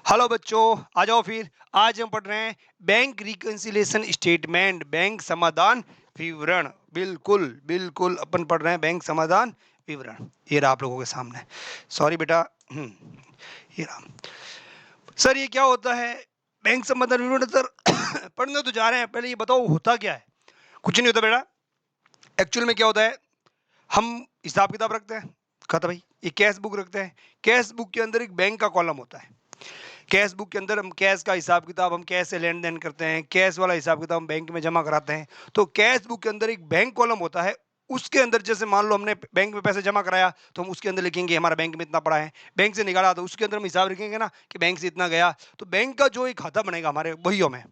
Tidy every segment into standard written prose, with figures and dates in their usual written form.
Hello बच्चों, आ जाओ फिर। आज हम पढ़ रहे हैं बैंक रिकंसिलिएशन स्टेटमेंट, बैंक समाधान विवरण। बिल्कुल बिल्कुल अपन पढ़ रहे हैं बैंक समाधान विवरण। ये रहा आप लोगों के सामने। सॉरी बेटा। ये रहा। सर ये क्या होता है बैंक समाधान विवरण? सर पढ़ने तो जा रहे हैं, पहले ये बताओ होता क्या है। कुछ नहीं होता बेटा। एक्चुअल में क्या होता है, हम हिसाब किताब रखते हैं, खाता भाई ये कैश बुक रखते हैं। कैश बुक के अंदर एक बैंक का कॉलम होता है। कैश बुक के अंदर हम कैश का हिसाब किताब, हम कैश से लेन देन करते हैं, कैश वाला हिसाब किताब हम बैंक में जमा कराते हैं। तो कैश बुक के अंदर एक बैंक कॉलम होता है। उसके अंदर जैसे मान लो हमने बैंक में पैसे जमा कराया तो हम उसके अंदर लिखेंगे हमारा बैंक में इतना पड़ा है। बैंक से निकाला तो उसके अंदर हम हिसाब लिखेंगे ना कि बैंक से इतना गया। तो बैंक का जो एक खाता बनेगा हमारे बहियों में,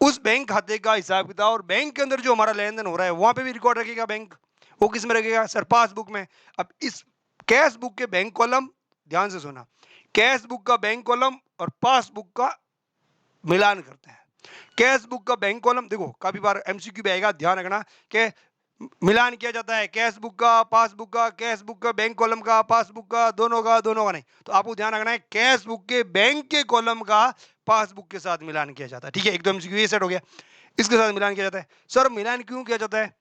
उस बैंक खाते का हिसाब किताब और बैंक के अंदर जो हमारा लेन देन हो रहा है वहां पे भी रिकॉर्ड रखेगा बैंक। वो किस में रखेगा सर? पासबुक में। अब इस कैश बुक के बैंक कॉलम, ध्यान से सुना, कैश बुक का बैंक कॉलम और पासबुक का मिलान करते हैं। कैश बुक का बैंक कॉलम देखो काफी बार एमसीक्यू पे आएगा, ध्यान रखना कि मिलान किया जाता है कैश बुक का पासबुक का, कैश बुक का बैंक कॉलम का, पासबुक का, दोनों का नहीं। तो आपको ध्यान रखना है कैश बुक के बैंक के कॉलम का पासबुक के साथ मिलान किया जाता है। ठीक है, एकदम एमसीक्यू ये सेट हो गया। इसके साथ मिलान किया जाता है। सर मिलान क्यों किया जाता है?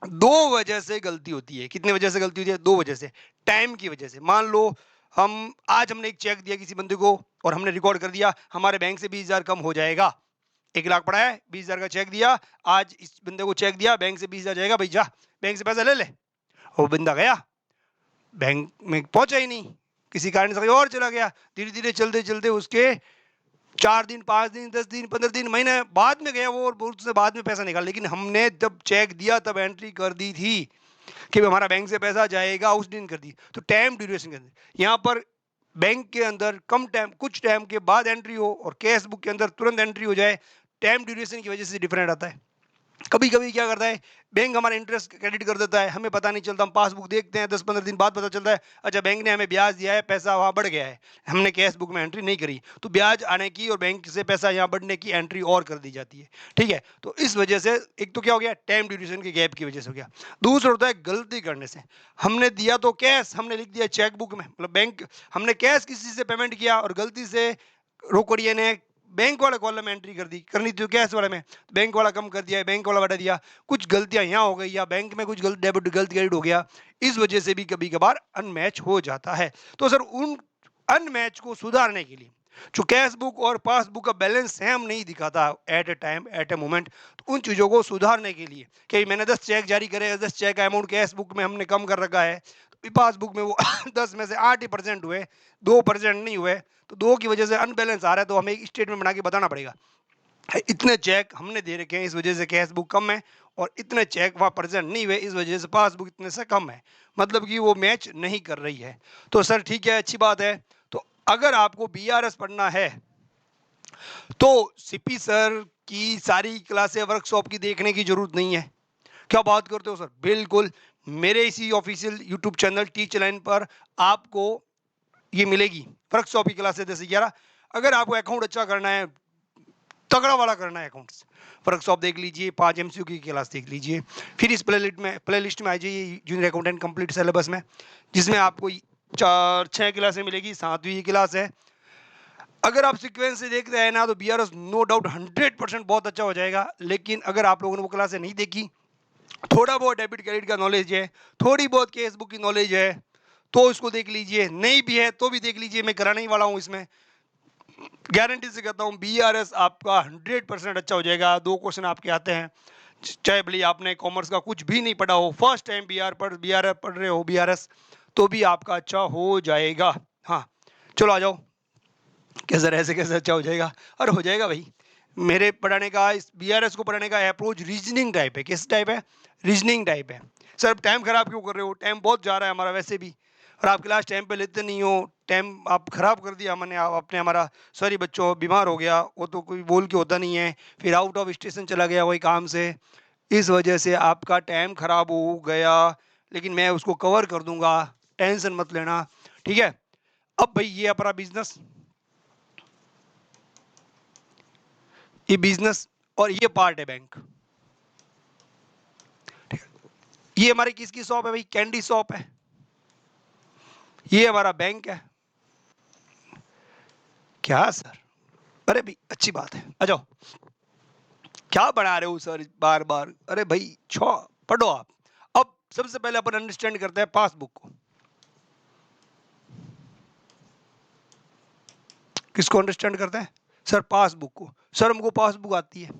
दो वजह से गलती होती है। कितने वजह से गलती होती है? दो वजह से। टाइम की वजह से। मान लो हम आज हमने एक चेक दिया किसी बंदे को और हमने रिकॉर्ड कर दिया हमारे बैंक से 20,000 कम हो जाएगा। 1 लाख पड़ा है, 20,000 का चेक दिया, आज इस बंदे को चेक दिया बैंक से 20,000 जाएगा, भाई जा बैंक से पैसा ले ले। वो बंदा गया, बैंक में पहुंचा ही नहीं, किसी कारण से कहीं और चला गया। धीरे धीरे चलते चलते उसके 4 दिन, 5 दिन, 10 दिन, 15 दिन, महीने बाद में गया वो और उससे बाद में पैसा निकाला। लेकिन हमने जब चेक दिया तब एंट्री कर दी थी कि हमारा बैंक से पैसा जाएगा, उस दिन कर दी। तो टाइम ड्यूरेशन के अंदर यहाँ पर बैंक के अंदर कम टाइम, कुछ टाइम के बाद एंट्री हो और कैश बुक के अंदर तुरंत एंट्री हो जाए, टाइम ड्यूरेशन की वजह से डिफरेंट आता है। कभी कभी क्या करता है बैंक हमारा इंटरेस्ट क्रेडिट कर देता है, हमें पता नहीं चलता, हम पासबुक देखते हैं 10-15 दिन बाद पता चलता है अच्छा बैंक ने हमें ब्याज दिया है, पैसा वहां बढ़ गया है, हमने कैश बुक में एंट्री नहीं करी। तो ब्याज आने की और बैंक से पैसा यहाँ बढ़ने की एंट्री और कर दी जाती है। ठीक है, तो इस वजह से एक तो क्या हो गया, टाइम ड्यूरेशन के गैप की वजह से हो गया। दूसरा होता है गलती करने से। हमने दिया तो कैश, हमने लिख दिया चेक बुक में, मतलब बैंक, हमने कैश किसी से पेमेंट किया और गलती से रोकड़िए ने बैंक वाले कॉलम में एंट्री कर दी, करनी थी कैश वाले में, बैंक वाला कम कर दिया, बैंक वाला बढ़ा दिया। कुछ गलतियां यहाँ हो गई या बैंक में कुछ गलत डेबिट गलत क्रेडिट हो गया, इस वजह से भी कभी कभार अनमैच हो जाता है। तो सर उन अनमैच को सुधारने के लिए जो कैश बुक और पासबुक का बैलेंस सेम नहीं दिखाता at a time at a moment, तो उन चीज़ों को सुधारने के लिए कि मैंने 10 चेक जारी करे, 10 चेक का अमाउंट कैश बुक में हमने कम कर रखा है, तो पासबुक में वो 10 में से 8% हुए, 2% नहीं हुए, तो 2 की वजह से अनबैलेंस आ रहा है, तो हमें एक स्टेटमेंट बना के बताना पड़ेगा इतने चेक हमने दे रखे हैं इस वजह से कैश बुक कम है, और इतने चेक वहां प्रेजेंट नहीं हुए इस वजह से पासबुक इतने से कम है, मतलब कि वो मैच नहीं कर रही है। तो सर ठीक है, अच्छी बात है। तो अगर आपको बीआरएस पढ़ना है तो सीपी सर की सारी क्लासें वर्कशॉप की देखने की जरूरत नहीं है। क्या बात करते हो सर? बिल्कुल, मेरे इसी official YouTube channel teacher line पर आपको ये मिलेगी वर्कशॉप की क्लासें 10 से 11। अगर आपको अकाउंट अच्छा करना है, तगड़ा वाला करना है अकाउंट्स, वर्कशॉप देख लीजिए, 5 MCQ की क्लास देख लीजिए। फिर इस प्लेलिस्ट में आ जाइए जूनियर अकाउंटेंट कंप्लीट सिलेबस में, जिसमें आपको 4-6 क्लासें मिलेगी, 7वीं क्लास है। अगर आप सीक्वेंस से देख रहे हैं ना तो बीआरएस नो डाउट 100% बहुत अच्छा हो जाएगा। लेकिन अगर आप लोगों ने वो क्लासें नहीं देखी, थोड़ा बहुत डेबिट क्रेडिट का नॉलेज है, थोड़ी बहुत केस बुक की नॉलेज है, तो इसको देख लीजिए, नहीं भी है तो भी देख लीजिए, मैं कराने ही वाला हूँ इसमें। गारंटी से कहता हूँ बीआरएस आपका 100% अच्छा हो जाएगा। 2 क्वेश्चन आपके आते हैं, चाहे भले आपने कॉमर्स का कुछ भी नहीं पढ़ा हो, फर्स्ट टाइम बीआरएस पढ़ रहे हो बीआरएस, तो भी आपका अच्छा हो जाएगा। हाँ चलो आ जाओ। कैसे ऐसे कैसे अच्छा हो जाएगा? अरे हो जाएगा भाई। मेरे पढ़ाने का, इस बीआरएस को पढ़ाने का अप्रोच रीजनिंग टाइप है। किस टाइप है? रीजनिंग टाइप है। सर टाइम खराब क्यों कर रहे हो? टाइम बहुत जा रहा है हमारा वैसे भी, और आप क्लास टाइम पे लेते नहीं हो, टाइम आप खराब कर दिया मैंने आपने हमारा। सॉरी बच्चों, बीमार हो गया वो तो कोई बोल के होता नहीं है, फिर आउट ऑफ स्टेशन चला गया वही काम से, इस वजह से आपका टाइम खराब हो गया। लेकिन मैं उसको कवर कर दूंगा, टेंशन मत लेना। ठीक है, अब भाई ये अपना बिजनेस, ये बिजनेस और ये पार्ट है बैंक। ये हमारी किसकी शॉप है भाई? कैंडी शॉप है। ये हमारा बैंक है। क्या सर? अरे भाई अच्छी बात है, आ जाओ। क्या बना रहे हो सर बार बार? अरे भाई छो पढ़ो आप। अब सबसे पहले अपन अंडरस्टैंड करते हैं पासबुक को। किसको अंडरस्टैंड करते हैं? सर पासबुक को। सर हमको पासबुक आती है,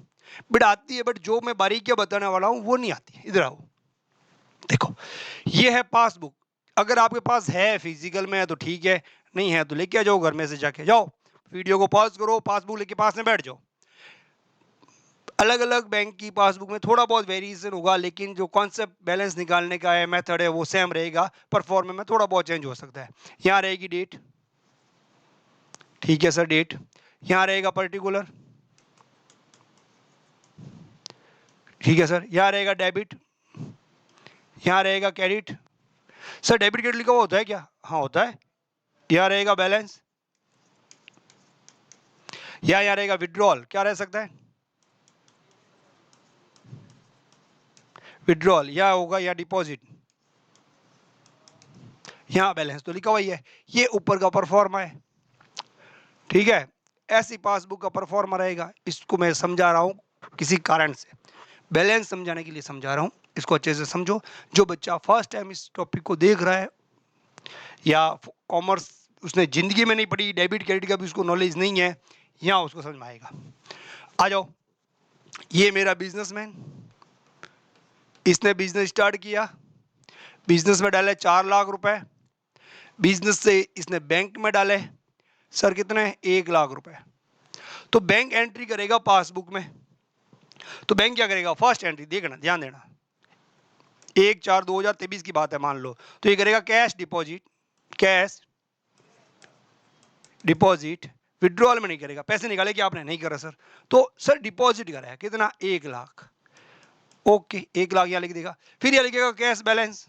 बट आती है, बट जो मैं बारीकियां बताने वाला हूं वो नहीं आती है। इधर आओ, देखो ये है पासबुक। अगर आपके पास है फिजिकल में है तो ठीक है, नहीं है तो लेके आ जाओ, घर में से जाके जाओ, वीडियो को पॉज करो, पासबुक लेके पास में बैठ जाओ। अलग अलग बैंक की पासबुक में थोड़ा बहुत वेरिएशन होगा, लेकिन जो कॉन्सेप्ट बैलेंस निकालने का है, मेथड है, वो सेम रहेगा। परफॉर्मेंस में थोड़ा बहुत चेंज हो सकता है। यहाँ रहेगी डेट, ठीक है सर, डेट। यहाँ रहेगा पर्टिकुलर, ठीक है सर। यहाँ रहेगा डेबिट, यहाँ रहेगा क्रेडिट। सर डेबिट क्रेडिट लिखा हुआ होता है क्या? हाँ होता है। यहाँ रहेगा बैलेंस, या यहाँ रहेगा विड्रॉल। क्या रह सकता है? विड्रॉल। या होगा या डिपॉजिट। यहाँ बैलेंस तो लिखा हुआ ही है। ये ऊपर का परफॉर्मा है, ठीक है। ऐसी पासबुक का परफॉर्मा रहेगा। इसको मैं समझा रहा हूं किसी कारण से, बैलेंस समझाने के लिए समझा रहा हूं। इसको अच्छे से समझो। जो बच्चा फर्स्ट टाइम इस टॉपिक को देख रहा है, या कॉमर्स उसने जिंदगी में नहीं पढ़ी, डेबिट क्रेडिट का भी उसको नॉलेज नहीं है, यहाँ उसको समझ में आएगा। आ जाओ। ये मेरा बिजनेसमैन, इसने बिजनेस स्टार्ट किया, बिजनेस में डाले 4 लाख रुपए। बिजनेस से इसने बैंक में डाले, सर कितने? 1 लाख रुपए। तो बैंक एंट्री करेगा पासबुक में। तो बैंक क्या करेगा? फर्स्ट एंट्री, देखना ध्यान देना, 1/4/2023 की बात है मान लो। तो ये करेगा cash deposit, cash deposit. Withdrawal में नहीं करेगा, पैसे निकाले कि आपने नहीं करा सर। तो सर डिपॉजिट करा है कितना? 1 लाख। ओके, 1 लाख यहाँ लिख देगा। फिर यहाँ लिखेगा कैश बैलेंस।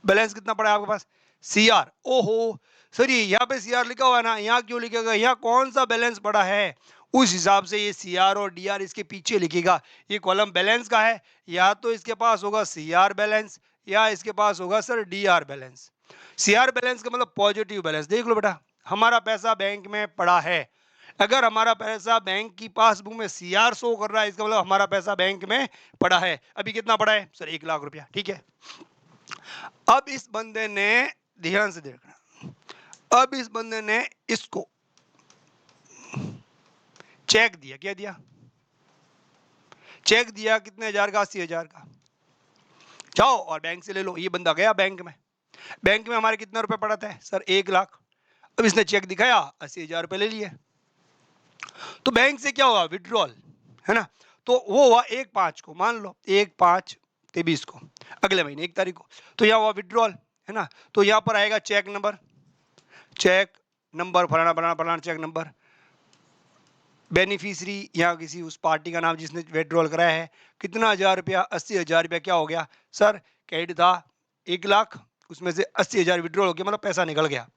बैलेंस कितना पड़ा है आपके पास? सीआर। ओहो सर, ये यहाँ पे सीआर लिखा हुआ है ना, यहाँ क्यों लिखेगा? यहाँ कौन सा बैलेंस पड़ा है उस हिसाब से ये सीआर और डीआर इसके पीछे लिखेगा। ये कॉलम बैलेंस का है, या तो इसके पास होगा सीआर बैलेंस, या इसके पास होगा sir D R balance. C R balance का मतलब पॉजिटिव बैलेंस। देख लो बेटा, हमारा पैसा बैंक में पड़ा है। अगर हमारा पैसा बैंक की पासबुक में सीआर शो कर रहा है, इसका मतलब हमारा पैसा बैंक में पड़ा है। अभी कितना पड़ा है सर? 1 लाख रुपया, ठीक है। अब इस बंदे ने, ध्यान से देखना, अब इस बंदे ने इसको चेक दिया। क्या दिया? चेक दिया। कितने हजार का? 80,000 का। जाओ और बैंक से ले लो। ये बंदा गया बैंक में। बैंक में हमारे कितना रुपए पड़ा था सर? 1 लाख। अब इसने चेक दिखाया, 80,000 रुपए ले लिए। तो बैंक से क्या हुआ? विड्रॉल, है ना। तो वो हुआ 1/5 को, मान लो 1/5/23 को, अगले महीने 1 तारीख को। तो यहाँ हुआ विड्रॉल, है ना। तो यहाँ पर आएगा चेक नंबर, चेक नंबर फलाना फलाना फलाना, चेक नंबर। बेनिफिशियरी या किसी उस पार्टी का नाम जिसने विड्रॉल कराया है। कितना? 1,000 रुपया। 80,000 रुपया क्या हो गया सर? क्रेडिट था 1 लाख, उसमें से 80,000 विड्रॉल हो गया, मतलब पैसा निकल गया।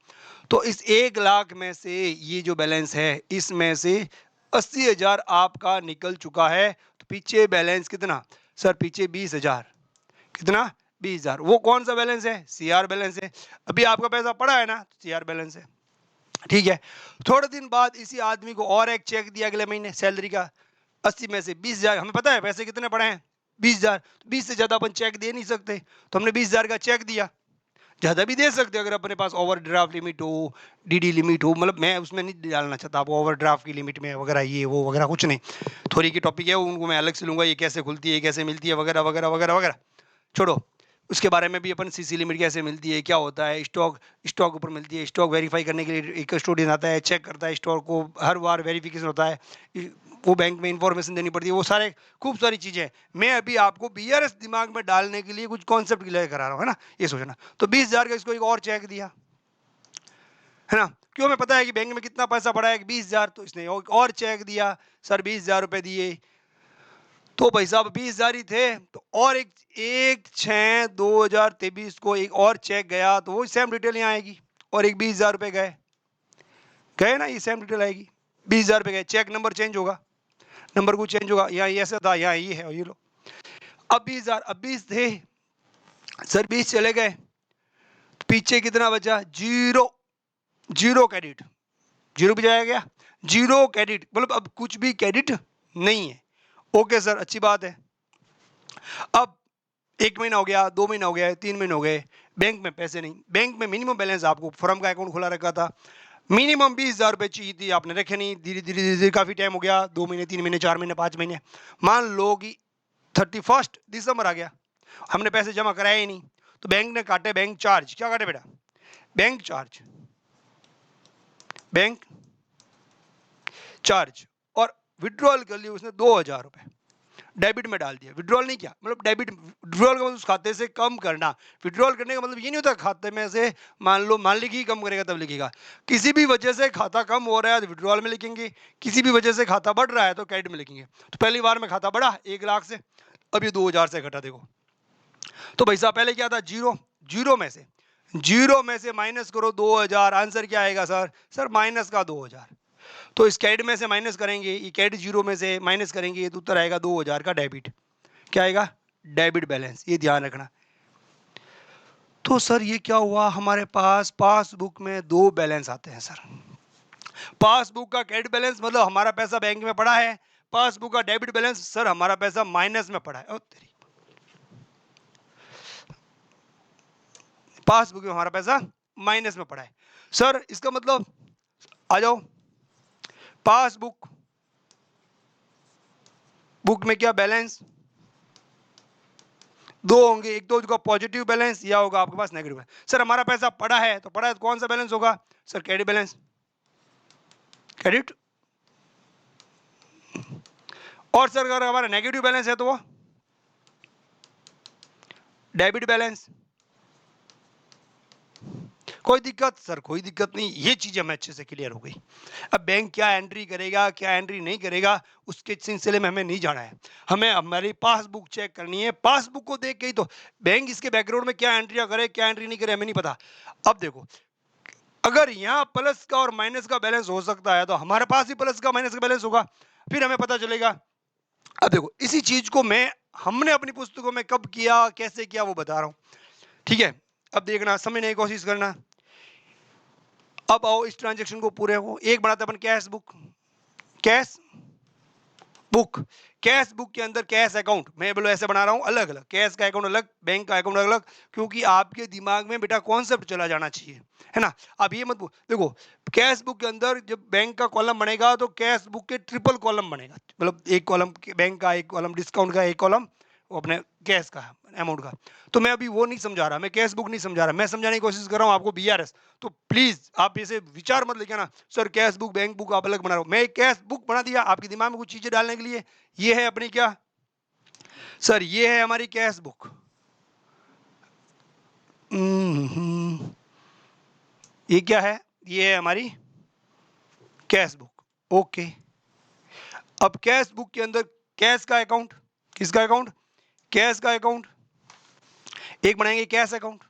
तो इस 1 लाख में से ये जो बैलेंस है, इसमें से 80,000 आपका निकल चुका है। तो पीछे बैलेंस कितना सर? पीछे 20,000। कितना? 20,000। वो कौन सा बैलेंस है? सीआर बैलेंस है। अभी आपका पैसा पड़ा है ना, सीआर बैलेंस है, ठीक है। थोड़े दिन बाद इसी आदमी को और एक चेक दिया अगले महीने सैलरी का, 80 में से 20,000। हमें पता है पैसे कितने पड़े हैं? 20,000। 20 से ज्यादा अपन चेक दे नहीं सकते, तो हमने 20,000 का चेक दिया। ज्यादा भी दे सकते हो अगर अपने पास ओवर ड्राफ्ट लिमिट हो, डीडी लिमिट हो, मतलब मैं उसमें नहीं डालना चाहता आपको ओवर ड्राफ्ट की लिमिट में वगैरह, ये वो वगैरह कुछ नहीं। थोड़ी की टॉपिक है, उनको मैं अलग से लूंगा, ये कैसे खुलती है, ये कैसे मिलती है, वगैरह वगैरह वगैरह वगैरह, छोड़ो। उसके बारे में भी अपन सीसी लिमिट कैसे मिलती है, क्या होता है, स्टॉक स्टॉक ऊपर मिलती है, स्टॉक वेरीफाई करने के लिए एक स्टूडेंट आता है, चेक करता है स्टॉक को, हर बार वेरिफिकेशन होता है, वो बैंक में इंफॉर्मेशन देनी पड़ती है, वो सारे खूब सारी चीज़ें। मैं अभी आपको बीआरएस दिमाग में डालने के लिए कुछ कॉन्सेप्ट क्लियर करा रहा हूँ, है ना, ये सोचना। तो 20,000 का इसको एक और चेक दिया, है ना। क्यों? हमें पता है कि बैंक में कितना पैसा पड़ा है, 20,000। तो इसने एक और चेक दिया, सर 20,000 रुपए दिए। तो भाई साहब 20,000 ही थे, तो और एक 1/6/2023 को एक और चेक गया, तो वो सेम डिटेल यहाँ आएगी। और एक 20,000 रुपए गए, गए ना, ये सेम डिटेल आएगी। 20,000 रुपए गए, चेक नंबर चेंज होगा, नंबर को चेंज होगा, यहाँ ये ऐसा था, यहाँ ये है, ये लो। अब 20,000, अब 20 थे सर, 20 चले गए, तो पीछे कितना बचा? जीरो। जीरो क्रेडिट, जीरो भी जाया गया, जीरो क्रेडिट, मतलब अब कुछ भी क्रेडिट नहीं है। ओके सर, अच्छी बात है। अब 1 महीना हो गया, 2 महीना हो गया, 3 महीने हो गए, बैंक में पैसे नहीं। बैंक में मिनिमम बैलेंस, आपको फर्म का अकाउंट खुला रखा था, मिनिमम 20,000 रुपये चाहिए थी, आपने रखे नहीं। धीरे धीरे धीरे धीरे काफी टाइम हो गया, 2 महीने, 3 महीने, 4 महीने, 5 महीने, मान लो कि 31 दिसंबर आ गया, हमने पैसे जमा कराए ही नहीं, तो बैंक ने काटे बैंक चार्ज। क्या काटे बेटा? Bank charge, bank charge. और विड्रॉल कर लिया उसने 2,000 रुपये, डेबिट में डाल दिया। विड्रॉल नहीं किया, मतलब डेबिट, विड्रॉल का मतलब उस खाते से कम करना। विड्रॉल करने का मतलब ये नहीं होता खाते में से मान ली कि कम करेगा तब लिखेगा। किसी भी वजह से खाता कम हो रहा है तो विड्रॉल में लिखेंगे, किसी भी वजह से खाता बढ़ रहा है तो क्रेडिट में लिखेंगे। तो पहली बार में खाता बढ़ा 1 लाख से, अब ये 2,000 से घटा। देखो तो भाई साहब पहले क्या था? जीरो, जीरो में से माइनस करो 2,000, आंसर क्या आएगा सर? सर माइनस का 2,000। तो इस कैड में से माइनस करेंगे, ये कैड जीरो में से माइनस करेंगे, तो उत्तर आएगा 2,000 का डेबिट। क्या आएगा? डेबिट बैलेंस, ये ध्यान रखना। तो सर ये क्या हुआ, हमारे पास पासबुक में 2 बैलेंस आते हैं सर। पासबुक का क्रेडिट बैलेंस मतलब हमारा पैसा बैंक में पड़ा है, पासबुक का डेबिट बैलेंस सर हमारा पैसा माइनस में पड़ा है। तेरी पासबुक में हमारा पैसा माइनस में पड़ा है सर, इसका मतलब आ जाओ, पासबुक बुक में क्या बैलेंस? 2 होंगे, एक तो उसका पॉजिटिव बैलेंस या होगा आपके पास नेगेटिव बैलेंस। सर हमारा पैसा पड़ा है, तो पड़ा है तो कौन सा बैलेंस होगा? Sir credit balance, credit. और सर अगर हमारा नेगेटिव बैलेंस है तो वो डेबिट बैलेंस। कोई दिक्कत? सर कोई दिक्कत नहीं, ये चीज हमें अच्छे से क्लियर हो गई। अब बैंक क्या एंट्री करेगा, क्या एंट्री नहीं करेगा, उसके सिलसिले में हमें नहीं जाना है, हमें हमारी पासबुक चेक करनी है। पासबुक को देख के ही तो बैंक इसके बैकग्राउंड में क्या एंट्री करे, क्या एंट्री नहीं करे, हमें नहीं पता। अब देखो, अगर यहाँ प्लस का और माइनस का बैलेंस हो सकता है, तो हमारे पास ही प्लस का माइनस का बैलेंस होगा, फिर हमें पता चलेगा। अब देखो इसी चीज को मैं, हमने अपनी पुस्तकों में कब किया, कैसे किया, वो बता रहा हूं, ठीक है? अब देखना, समझने की कोशिश करना। अब आओ इस ट्रांजेक्शन को पूरे को एक बनाते अपन, cash book, cash book. Cash book के अंदर कैश अकाउंट, मैं बोलो ऐसे बना रहा हूं अलग अलग, कैश का अकाउंट अलग, बैंक का अकाउंट अलग, क्योंकि आपके दिमाग में बेटा कॉन्सेप्ट चला जाना चाहिए, है ना? अब ये मत देखो, कैश बुक के अंदर जब बैंक का कॉलम बनेगा तो कैश बुक के ट्रिपल कॉलम बनेगा, मतलब एक कॉलम बैंक का, एक कॉलम डिस्काउंट का, एक कॉलम अपने कैश का अमाउंट का। तो मैं अभी वो नहीं समझा रहा, मैं कैश बुक नहीं समझा रहा, मैं समझाने की कोशिश कर रहा हूँ आपको बीआरएस। तो प्लीज आप ऐसे विचार मत लेके ना sir cash book bank book आप अलग बना रहे हो। मैं कैश बुक बना दिया आपके दिमाग में कुछ चीजें डालने के लिए। ये है अपनी क्या सर, ये है हमारी कैश बुक। ये क्या है? ये है हमारी कैश बुक। ओके, अब कैश बुक के अंदर कैश का अकाउंट, किसका अकाउंट? कैश का अकाउंट एक बनाएंगे, कैश अकाउंट,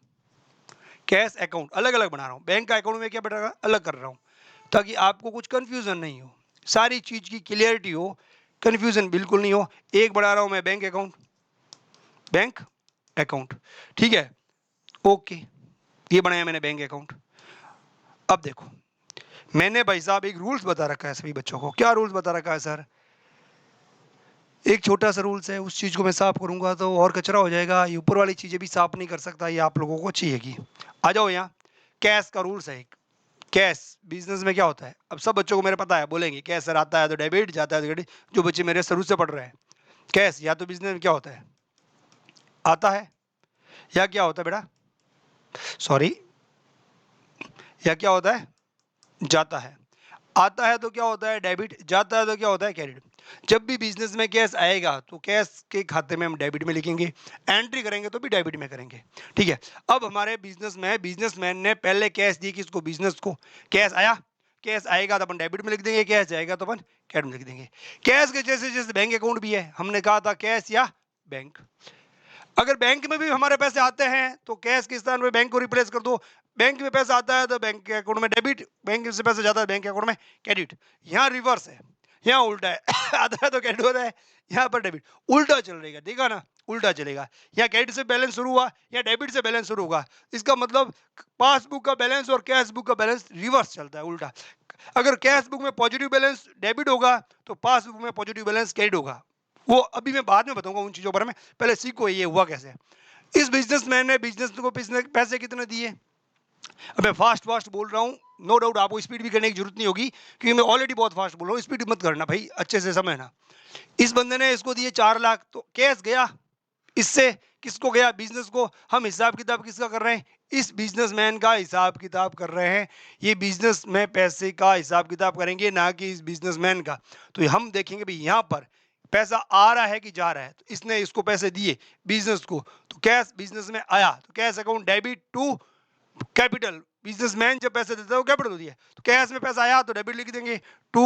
कैश अकाउंट अलग अलग बना रहा हूं, बैंक का अकाउंट में क्या बैठा अलग कर रहा हूं, ताकि आपको कुछ कंफ्यूजन नहीं हो, सारी चीज की क्लियरिटी हो, कंफ्यूजन बिल्कुल नहीं हो। एक बना रहा हूं मैं बैंक अकाउंट, बैंक अकाउंट, ठीक है? ओके, ये बनाया मैंने बैंक अकाउंट। अब देखो, मैंने भाई साहब एक रूल्स बता रखा है सभी बच्चों को। क्या रूल्स बता रखा है सर? एक छोटा सा रूल्स है, उस चीज को मैं साफ करूंगा तो और कचरा हो जाएगा, ये ऊपर वाली चीजें भी साफ नहीं कर सकता, ये आप लोगों को चाहिए कि आ जाओ यहाँ। कैश का रूल्स है एक, कैश बिजनेस में क्या होता है, अब सब बच्चों को मेरे पता है, बोलेंगे कैश सर आता है तो डेबिट, जाता है तो क्रेडिट। जो बच्चे मेरे शुरू से पढ़ रहे हैं, कैश या तो बिजनेस में क्या होता है, आता है, या क्या होता है बेटा, सॉरी, या क्या होता है, जाता है। आता है तो क्या होता है डेबिट, जाता है तो क्या होता है क्रेडिट। जब भी बिजनेस में कैश आएगा तो कैश के खाते में हम डेबिट में लिखेंगे, एंट्री करेंगे तो भी डेबिट में करेंगे, ठीक है? अब हमारे बिजनेस में बिजनेसमैन ने पहले कैश दी किसको, बिजनेस को। कैश आया, कैश आएगा तो अपन डेबिट में लिख देंगे, कैश जाएगा तो अपन क्रेडिट में लिख देंगे। कैश के जैसे जैसे बैंक अकाउंट भी है, हमने कहा था कैश या बैंक। अगर बैंक में भी हमारे पैसे आते हैं तो कैश के स्थान पे बैंक को रिप्लेस कर दो, बैंक में पैसा आता है तो बैंक के अकाउंट में डेबिट, बैंक से पैसा जाता है बैंक के अकाउंट में क्रेडिट। यहाँ रिवर्स है, यहाँ उल्टा है आता है तो क्रेडिट होता है, यहाँ पर डेबिट उल्टा चल रहेगा, देखा ना, उल्टा चलेगा। यहाँ क्रेडिट से बैलेंस शुरू हुआ, या डेबिट से बैलेंस शुरू होगा। इसका मतलब पासबुक का बैलेंस और कैश बुक का बैलेंस रिवर्स चलता है, उल्टा। अगर कैश बुक में पॉजिटिव बैलेंस डेबिट होगा तो पासबुक में पॉजिटिव बैलेंस क्रेडिट होगा। वो अभी मैं बाद में बताऊंगा उन चीजों पर, में पहले सीखो ये हुआ कैसे। इस बिजनेसमैन ने बिजनेस को पैसे कितने दिए। अब मैं फास्ट फास्ट बोल रहा हूँ, नो डाउट आपको स्पीड भी करने की जरूरत नहीं होगी, क्योंकि मैं ऑलरेडी बहुत फास्ट बोल रहा हूँ, स्पीड मत करना भाई, अच्छे से समझना। इस बंदे ने इसको दिए 4 लाख, तो कैश गया इससे, किसको गया, बिजनेस को। हम हिसाब किताब किसका कर रहे हैं, इस बिजनेसमैन का हिसाब किताब कर रहे हैं। ये बिजनेस में पैसे का हिसाब किताब करेंगे, ना कि इस बिजनेसमैन का। तो हम देखेंगे भाई यहाँ पर पैसा आ रहा है कि जा रहा है, तो इसने इसको पैसे दिए बिजनेस को, तो कैश बिजनेस में आया, तो cash account debit to capital. Businessman जब पैसे देता है वो कैपिटल होती है, तो कैश में पैसा आया तो डेबिट लिख देंगे टू।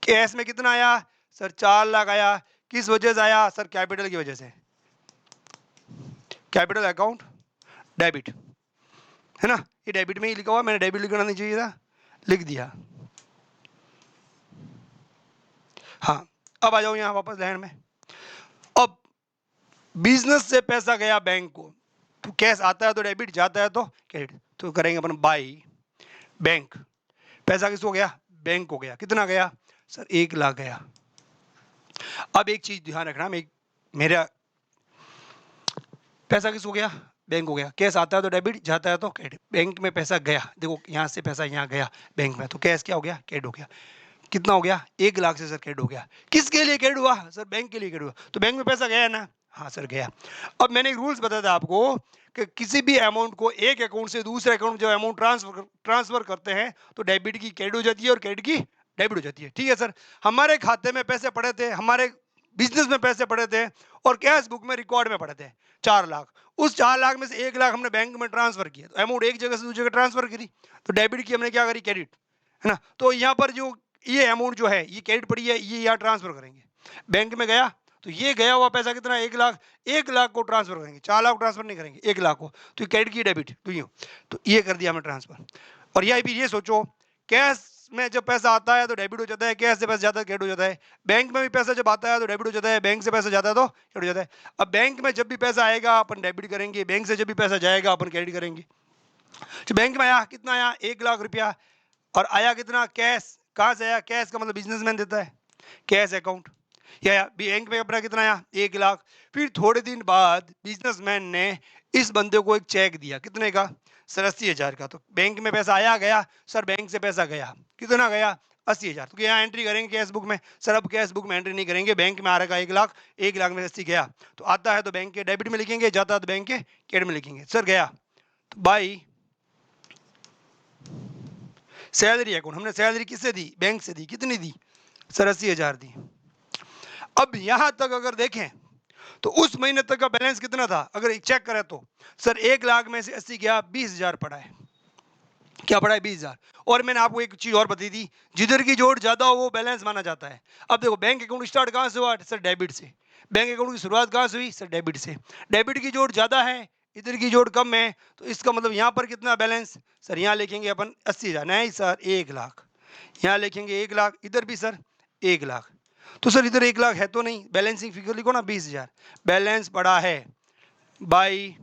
कैश में कितना आया सर, 4 लाख आया। किस वजह से आया सर, कैपिटल की वजह से, कैपिटल अकाउंट डेबिट, है ना। ये डेबिट में ही लिखा हुआ, मैंने डेबिट लिखना नहीं चाहिए था, लिख दिया। हाँ, अब आ जाओ यहाँ वापस लाइन में। अब बिजनेस से पैसा गया बैंक को, तो कैश आता है तो डेबिट, जाता है तो क्रेडिट। तो करेंगे अपन बाई बैंक। पैसा किसको गया, बैंक को गया। कितना गया सर, 1 लाख गया। अब एक चीज ध्यान रखना, मेरा पैसा किसको गया, बैंक को गया। कैश आता है तो डेबिट, जाता है तो क्रेडिट। बैंक में पैसा गया, देखो यहाँ से पैसा यहाँ गया बैंक में, तो कैश क्या हो गया, क्रेडिट हो गया। कितना हो गया, 1 लाख से सर क्रेडिट हो गया। किसके लिए क्रेडिट हुआ सर, बैंक के लिए क्रेडिट हुआ, तो बैंक में पैसा गया है ना, हाँ सर गया। अब मैंने एक रूल्स बताया था आपको कि किसी भी अमाउंट को एक अकाउंट से दूसरे अकाउंट में जब अमाउंट ट्रांसफर करते हैं तो डेबिट की क्रेडिट हो जाती है और क्रेडिट की डेबिट हो जाती है। ठीक है सर, हमारे खाते में पैसे पड़े थे, हमारे बिजनेस में पैसे पड़े थे, और कैश बुक में रिकॉर्ड में पड़े थे 4 लाख। उस 4 लाख में से 1 लाख हमने बैंक में ट्रांसफर किया, तो अमाउंट एक जगह से दूसरी जगह ट्रांसफर करी, तो डेबिट की हमने क्या करी, क्रेडिट, है ना। तो यहाँ पर जो ये अमाउंट जो है ये क्रेडिट पड़ी है, ये यहाँ ट्रांसफर करेंगे। बैंक में गया तो ये गया हुआ पैसा कितना, 1 लाख। 1 लाख को ट्रांसफर करेंगे, 4 लाख ट्रांसफर नहीं करेंगे, 1 लाख को। तो क्रेडिट की डेबिट, तो ये कर दिया हमने ट्रांसफर। और यह भी ये सोचो, कैश में जब पैसा आता है तो डेबिट हो जाता है, कैश से पैसा जाता है क्रेडिट हो जाता है। बैंक में भी पैसा जब आता है तो डेबिट हो जाता है, बैंक से पैसा जाता है तो क्रेडिट हो जाता है। अब बैंक में जब भी पैसा आएगा अपन डेबिट करेंगे, बैंक से जब भी पैसा जाएगा अपन क्रेडिट करेंगे। तो बैंक में आया कितना, आया 1 लाख रुपया, और आया कितना, कैश। कहाँ से आया, कैश का मतलब बिजनेसमैन देता है, कैश अकाउंट। या बैंक में अपना कितना आया, 1 लाख। फिर थोड़े दिन बाद बिजनेसमैन ने इस बंदे को एक चेक दिया, कितने का सर, 80,000 का। तो बैंक में पैसा आया गया सर, बैंक से पैसा गया, कितना गया 80,000। तो यहाँ एंट्री करेंगे कैश बुक में सर, अब कैश बुक में एंट्री नहीं करेंगे, बैंक में आ रहा है 1 लाख, 1 लाख में 80 गया, तो आता है तो बैंक के डेबिट में लिखेंगे, जाता है तो बैंक के क्रेडिट में लिखेंगे। सर गया तो बाई सैलरी अकाउंट, हमने सैलरी किससे दी, बैंक से दी, कितनी दी सर, 80,000 दी। अब यहां तक अगर देखें तो उस महीने तक का बैलेंस कितना था, अगर चेक करें तो सर 1 लाख में से 80 गया, 20,000 पड़ा है। क्या पड़ा है, 20,000। और मैंने आपको एक चीज और बताई थी, जिधर की जोड़ ज्यादा हो वो बैलेंस माना जाता है। अब देखो बैंक अकाउंट स्टार्ट कहां से हुआ सर, डेबिट से। बैंक अकाउंट की शुरुआत कहां से हुई सर, डेबिट से। डेबिट की जोड़ ज्यादा है, इधर की जोड़ कम है, तो इसका मतलब यहां पर कितना बैलेंस सर, यहां लिखेंगे अपन 80,000, नहीं सर 1 लाख। यहाँ लिखेंगे 1 लाख, इधर भी सर 1 लाख। तो सर इधर 1 लाख है तो नहीं, बैलेंसिंग फिगर लिखो ना, 20,000 बैलेंस पड़ा है बाई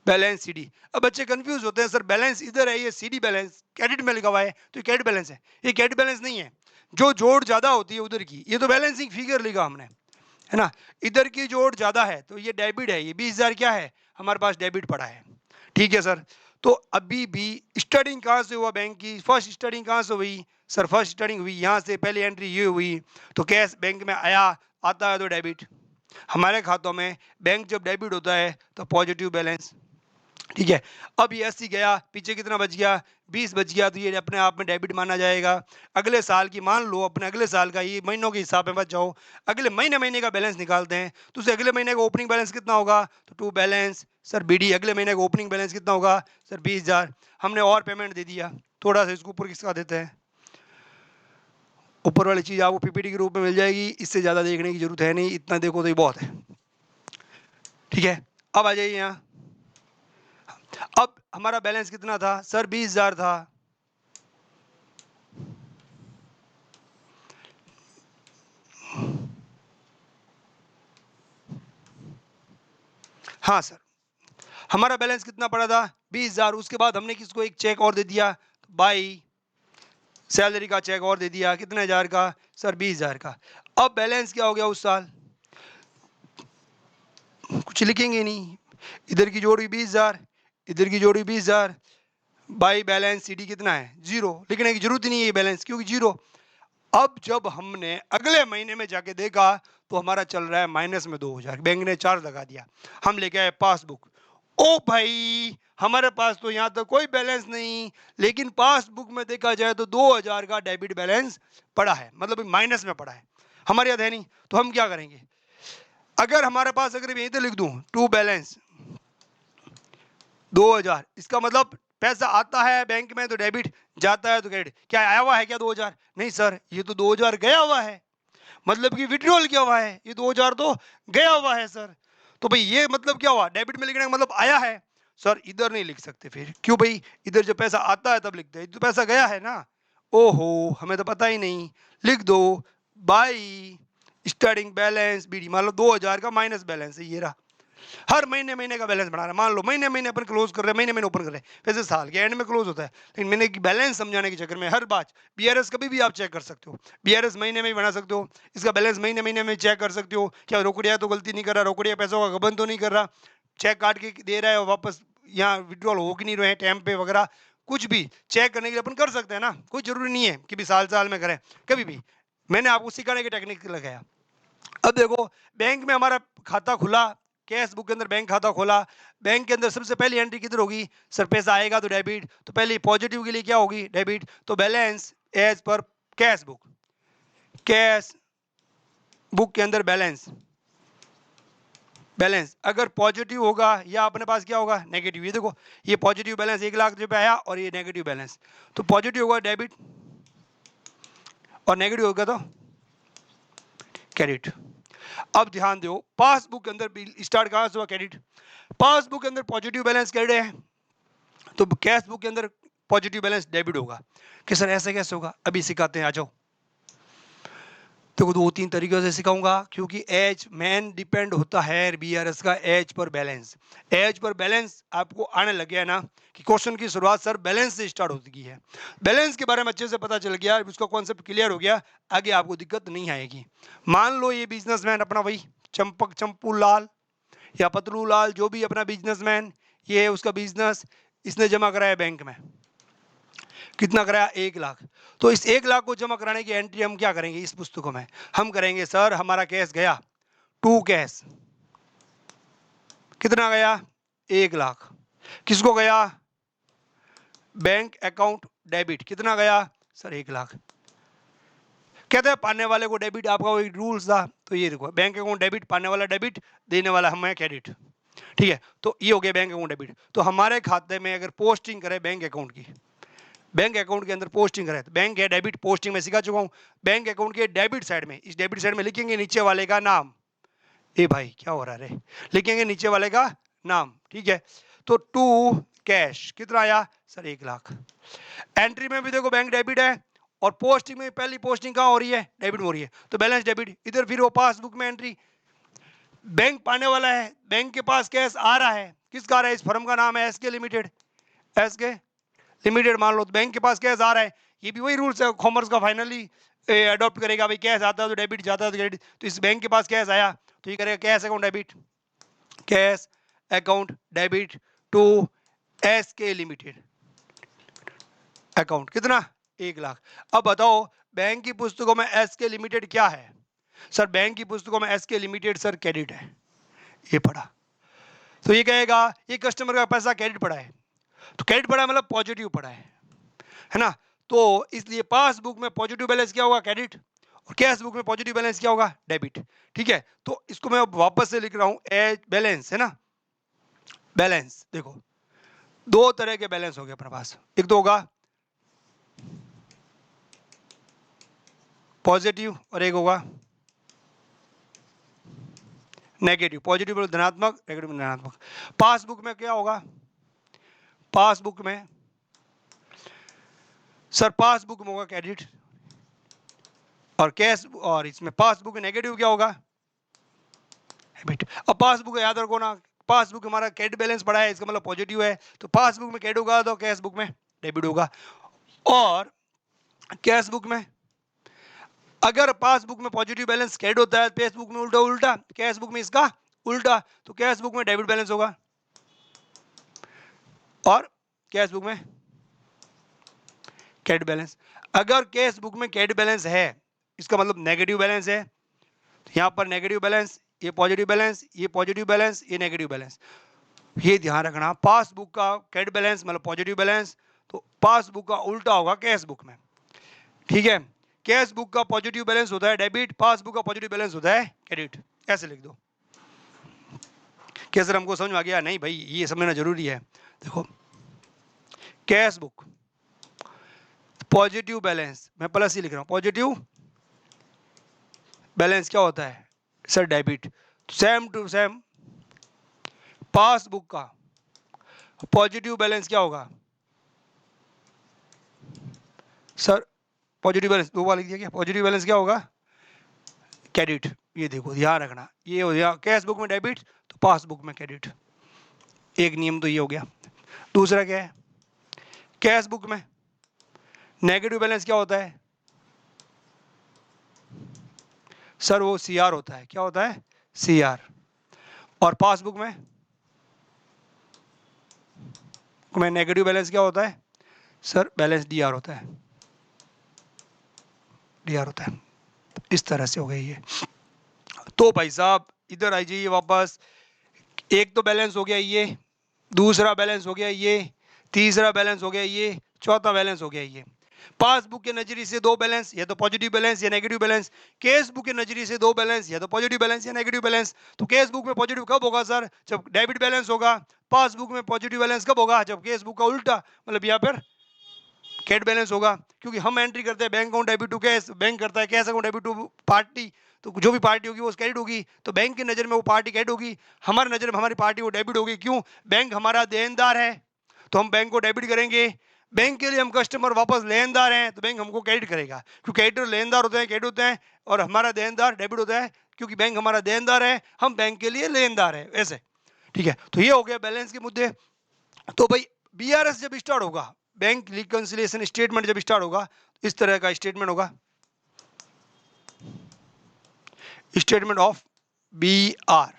बैलेंस सीडी। अब बच्चे कंफ्यूज होते हैं, सर बैलेंस इधर है, ये सीडी बैलेंस क्रेडिट में लिखा हुआ है, तो ये क्रेडिट बैलेंस है, ये क्रेडिट बैलेंस नहीं है। जो जोड़ ज्यादा होती है उधर की, ये तो बैलेंसिंग फिगर लिखा हमने, है ना। इधर की जोड़ ज्यादा है तो ये डेबिट है, ये 20,000 क्या है हमारे पास, डेबिट पड़ा है। ठीक है सर, तो अभी भी स्टार्टिंग कहाँ से हुआ बैंक की, फर्स्ट स्टार्टिंग कहाँ से हुई सर, फर्स्ट स्टार्टिंग हुई यहाँ से, पहली एंट्री ये हुई। तो कैश बैंक में आया, आता है तो डेबिट, हमारे खातों में बैंक जब डेबिट होता है तो पॉजिटिव बैलेंस। ठीक है, अब ये 80 गया, पीछे कितना बच गया, 20 बच गया, तो ये अपने आप में डेबिट माना जाएगा। अगले साल की मान लो, अपने अगले साल का ये महीनों के हिसाब में बच जाओ, अगले महीने महीने का बैलेंस निकालते हैं, तो उसे अगले महीने का ओपनिंग बैलेंस कितना होगा, तो टू बैलेंस सर बीडी, अगले महीने का ओपनिंग बैलेंस कितना होगा सर, 20,000। हमने और पेमेंट दे दिया, थोड़ा सा इसको ऊपर किसका देते हैं, ऊपर वाली चीज़ आपको पीपीटी के रूप में मिल जाएगी, इससे ज़्यादा देखने की जरूरत है नहीं, इतना देखो तो ये बहुत है। ठीक है, अब आ जाइए यहाँ। अब हमारा बैलेंस कितना था सर, 20,000 था। हाँ सर, हमारा बैलेंस कितना पड़ा था 20,000। उसके बाद हमने किसको एक चेक और दे दिया, बाई सैलरी का चेक और दे दिया, कितने हजार का सर 20,000 का। अब बैलेंस क्या हो गया उस साल, कुछ लिखेंगे नहीं, इधर की जोड़ी 20,000, इधर की जोड़ी 20,000, बाई बैलेंस सीडी कितना है जीरो, लिखने की जरूरत ही नहीं है ये बैलेंस क्योंकि जीरो। अब जब हमने अगले महीने में जाके देखा तो हमारा चल रहा है माइनस में 2,000, बैंक ने चार्ज लगा दिया। हम लेके आए पासबुक, ओ भाई हमारे पास तो यहाँ तो कोई बैलेंस नहीं, लेकिन पासबुक में देखा जाए तो 2,000 का डेबिट बैलेंस पड़ा है, मतलब माइनस में पड़ा है, हमारे याद है नहीं। तो हम क्या करेंगे, अगर हमारे पास अगर यहीं तो लिख दूं टू बैलेंस 2,000, इसका मतलब पैसा आता है बैंक में तो डेबिट, जाता है तो क्रेडिट। क्या आया हुआ है क्या 2,000, नहीं सर ये तो 2,000 गया हुआ है, मतलब कि विड्रॉल किया हुआ है, ये 2,000 तो गया हुआ है सर। तो भाई ये मतलब क्या हुआ, डेबिट में लिखने का मतलब आया है। सर इधर नहीं लिख सकते, फिर क्यों भाई, इधर जब पैसा आता है तब लिखते हैं, तो पैसा गया है ना। ओहो हमें तो पता ही नहीं, लिख दो बाई स्टार्टिंग बैलेंस बीडी, मान लो 2,000 का माइनस बैलेंस है ये रहा। हर महीने महीने का बैलेंस बना रहा है, मान लो महीने महीने अपन क्लोज कर रहे हैं, महीने महीने ओपन कर रहे हैं, वैसे साल के एंड में क्लोज होता है, लेकिन महीने की बैलेंस समझाने के चक्कर में हर बात, बीआरएस कभी भी आप चेक कर सकते हो, बीआरएस महीने में ही बना सकते हो, इसका बैलेंस महीने महीने में चेक कर सकते हो, क्या रोकड़िया तो गलती नहीं कर रहा, रोकड़िया पैसों का गबन तो नहीं कर रहा, चेक काट के दे रहा है और वापस यहाँ विड्रॉल हो कि नहीं रहे टाइम पे वगैरह, कुछ भी चेक करने के लिए अपन कर सकते हैं ना, कोई जरूरी नहीं है कि भी साल साल में करें, कभी भी। मैंने आपको सिखाने की टेक्निक लगाया। अब देखो बैंक में हमारा खाता खुला, कैश बुक के अंदर बैंक खाता खोला, बैंक के अंदर सबसे पहली एंट्री किधर होगी सर, पैसा आएगा तो डेबिट, तो पहले पॉजिटिव के लिए क्या होगी डेबिट, तो balance as per cash book, cash book के अंदर बैलेंस, बैलेंस अगर पॉजिटिव होगा या अपने पास क्या होगा नेगेटिव, ये देखो ये पॉजिटिव बैलेंस 1,00,000 रुपये आया और ये नेगेटिव बैलेंस, तो पॉजिटिव होगा डेबिट और नेगेटिव होगा तो क्रेडिट। अब ध्यान दो पासबुक के अंदर स्टार्ट कहां से हुआ क्रेडिट, पासबुक के अंदर पॉजिटिव बैलेंस क्रेडिट है, तो कैश बुक के अंदर पॉजिटिव बैलेंस डेबिट होगा। कि सर ऐसे कैसे होगा, अभी सिखाते हैं आ जाओ। तो 2-3 तरीकों से सिखाऊंगा, क्योंकि एज मेन डिपेंड होता है बीआरएस का एज पर बैलेंस, एज पर बैलेंस आपको आने लग गया ना कि क्वेश्चन की शुरुआत सर बैलेंस से स्टार्ट होती है, बैलेंस के बारे में अच्छे से पता चल गया, उसका कॉन्सेप्ट क्लियर हो गया, आगे आपको दिक्कत नहीं आएगी। मान लो ये बिजनेसमैन अपना वही चंपक चंपू लाल या पतलू लाल जो भी अपना बिजनेसमैन, ये है उसका बिजनेस, इसने जमा कराया बैंक में, कितना कराया 1,00,000, तो इस 1,00,000 को जमा कराने की एंट्री हम क्या करेंगे इस पुस्तकों में, हम करेंगे सर हमारा कैश गया टू कैश, कितना गया 1,00,000, किसको गया बैंक अकाउंट डेबिट, कितना गया सर 1,00,000, कहते हैं पाने वाले को डेबिट, आपका वही रूल्स था, तो ये देखो बैंक अकाउंट डेबिट, पाने वाला डेबिट, देने वाला हमें क्रेडिट, ठीक है, तो ये हो गया बैंक अकाउंट डेबिट। तो हमारे खाते में अगर पोस्टिंग करे बैंक अकाउंट की, बैंक अकाउंट के अंदर पोस्टिंग करे, तो बैंक है डेबिट पोस्टिंग में सिखा चुका हूं, बैंक अकाउंट के डेबिट साइड में, इस डेबिट साइड में लिखेंगे नीचे वाले का नाम, ए भाई क्या हो रहा है, लिखेंगे नीचे वाले का नाम, ठीक है, तो टू कैश कितना आया सर 1,00,000, एंट्री में भी देखो बैंक डेबिट है और पोस्टिंग में पहली पोस्टिंग कहां हो रही है डेबिट में हो रही है, तो बैलेंस डेबिट, इधर फिर वो पासबुक में एंट्री, बैंक पाने वाला है, बैंक के पास कैश आ रहा है, किसका आ रहा है, इस फर्म का नाम है एसके लिमिटेड, एसके लिमिटेड मान लो, तो बैंक के पास कैश आ रहा है, ये भी वही रूल्स है कॉमर्स का, फाइनली अडॉप्ट करेगा, भाई कैश आता है तो डेबिट, जाता है तो क्रेडिट, तो इस बैंक के पास कैश आया तो ये करेगा cash account debit, cash account debit to S K limited account, कितना 1,00,000। अब बताओ बैंक की पुस्तकों में एसके लिमिटेड क्या है सर, बैंक की पुस्तकों में एसके लिमिटेड सर क्रेडिट है, ये पढ़ा, तो ये कहेगा ये कस्टमर का पैसा क्रेडिट पड़ा है, तो क्रेडिट पड़ा मतलब पॉजिटिव पड़ा है ना, तो इसलिए पासबुक में पॉजिटिव बैलेंस क्या होगा क्रेडिट, और कैश बुक में पॉजिटिव बैलेंस क्या होगा डेबिट, ठीक है, तो इसको मैं वापस से लिख रहा हूं एज बैलेंस, है ना, बैलेंस देखो दो तरह के बैलेंस हो गए अपने पास, एक तो होगा पॉजिटिव और एक होगा नेगेटिव, पॉजिटिव धनात्मक, नेगेटिव धनात्मक। पासबुक में क्या होगा, पासबुक में सर पासबुक में होगा क्रेडिट और कैश, और इसमें पासबुक नेगेटिव क्या होगा डेबिट। अब पासबुक याद रखो ना, पासबुक हमारा क्रेडिट बैलेंस पड़ा है, इसका मतलब पॉजिटिव है, तो पासबुक में क्रेडिट होगा तो कैश बुक में डेबिट होगा। और कैश बुक में अगर पासबुक में पॉजिटिव बैलेंस क्रेडिट होता है, कैश बुक में उल्टा उल्टा, कैश बुक में इसका उल्टा, तो कैश बुक में डेबिट बैलेंस होगा और कैश बुक में क्रेडिट बैलेंस। अगर कैश बुक में क्रेडिट बैलेंस है, इसका मतलब नेगेटिव बैलेंस है, तो यहां पर नेगेटिव बैलेंस, ये पॉजिटिव बैलेंस, ये पॉजिटिव बैलेंस, ये नेगेटिव बैलेंस। ये ध्यान रखना, पासबुक का क्रेडिट बैलेंस मतलब पॉजिटिव बैलेंस, तो पासबुक का उल्टा होगा कैश बुक में। ठीक है, कैश बुक का पॉजिटिव बैलेंस होता है डेबिट, पासबुक का पॉजिटिव बैलेंस होता है क्रेडिट। ऐसे लिख दो। क्या सर हमको समझ में आ गया? नहीं भाई, ये समझना जरूरी है। देखो, कैश बुक पॉजिटिव बैलेंस, मैं प्लस ही लिख रहा हूं, पॉजिटिव बैलेंस क्या होता है sir? Debit. Same to same passbook का पॉजिटिव बैलेंस क्या होगा सर? पॉजिटिव बैलेंस दो बार लिख दिया क्या? पॉजिटिव बैलेंस क्या होगा? क्रेडिट। ये देखो ध्यान रखना, ये हो गया कैश बुक में डेबिट तो पासबुक में क्रेडिट। एक नियम तो ये हो गया। दूसरा क्या है? कैश बुक में नेगेटिव बैलेंस क्या होता है सर? वो सीआर होता है। क्या होता है? सीआर। और पासबुक में नेगेटिव बैलेंस क्या होता है सर? बैलेंस डीआर होता है। डीआर होता है। इस तरह से हो गई ये। तो भाई साहब इधर आ जाइए वापस। एक तो बैलेंस हो गया ये, दूसरा बैलेंस हो गया ये, तीसरा बैलेंस हो गया ये, चौथा बैलेंस हो गया ये। पासबुक के नजरिए से दो बैलेंस, या तो पॉजिटिव बैलेंस या नेगेटिव बैलेंस। केस बुक के नजरिए से दो बैलेंस, या तो पॉजिटिव बैलेंस या नेगेटिव बैलेंस। तो केस बुक में पॉजिटिव कब होगा सर? जब डेबिट बैलेंस होगा। पासबुक में पॉजिटिव बैलेंस कब होगा? जब केस बुक का उल्टा, मतलब यहाँ पर क्रेडिट बैलेंस होगा। क्योंकि हम एंट्री करते हैं bank account debit to cash, bank करता है cash account debit to party, तो जो भी पार्टी होगी वो क्रेडिट होगी। तो बैंक की नज़र में वो पार्टी क्रेडिट होगी, हमारी नज़र में हमारी पार्टी वो डेबिट होगी। क्यों? बैंक हमारा देनदार है तो हम बैंक को डेबिट करेंगे। बैंक के लिए हम कस्टमर वापस लेनदार हैं तो बैंक हमको क्रेडिट करेगा। क्योंकि क्रेडिटर लेनदार होते हैं, क्रेडिट होते हैं, और हमारा देनदार डेबिट होता है। क्योंकि बैंक हमारा देनदार है, हम बैंक के लिए लेनदार है। ऐसे ठीक है। तो ये हो गया बैलेंस के मुद्दे। तो भाई बीआरएस जब स्टार्ट होगा, बैंक रिकंसिलिएशन स्टेटमेंट जब स्टार्ट होगा, इस तरह का स्टेटमेंट होगा, statement of B R,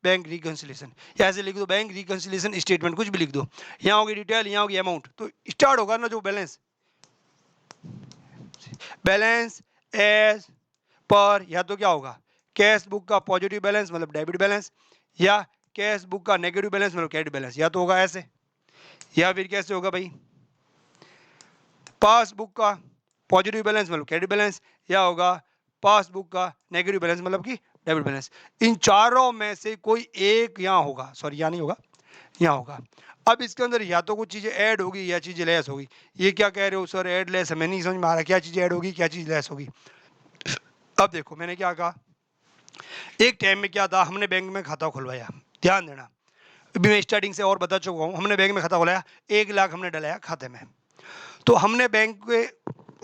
bank reconciliation. या ऐसे लिख दो बैंक रिकंसिलिएशन स्टेटमेंट, कुछ भी लिख दो। यहाँ होगी डिटेल, यहाँ होगी अमाउंट। तो स्टार्ट होगा ना जो बैलेंस, बैलेंस एज पर, या तो क्या होगा कैश बुक का पॉजिटिव बैलेंस मतलब डेबिट बैलेंस, या कैश बुक का नेगेटिव बैलेंस मतलब क्रेडिट बैलेंस। या तो होगा ऐसे, या फिर कैसे होगा भाई पासबुक का पॉजिटिव बैलेंस मतलब क्रेडिट बैलेंस, या होगा पासबुक का नेगेटिव बैलेंस मतलब कि डेबिट बैलेंस। इन चारों में से कोई एक यहाँ होगा, सॉरी यहाँ नहीं होगा, यहाँ होगा। अब इसके अंदर या तो कुछ चीजें ऐड होगी या चीजें लेस होगी। ये क्या कह रहे हो सर ऐड लेस? हमें नहीं समझ में आ रहा क्या चीज ऐड होगी क्या चीज लेस होगी। अब देखो मैंने क्या कहा, एक टाइम में क्या था, हमने बैंक में खाता खुलवाया, ध्यान देना, अभी मैं स्टार्टिंग से और बता चुका हूँ। हमने बैंक में खाता खुलाया, 1 लाख हमने डलाया खाते में। तो हमने बैंक के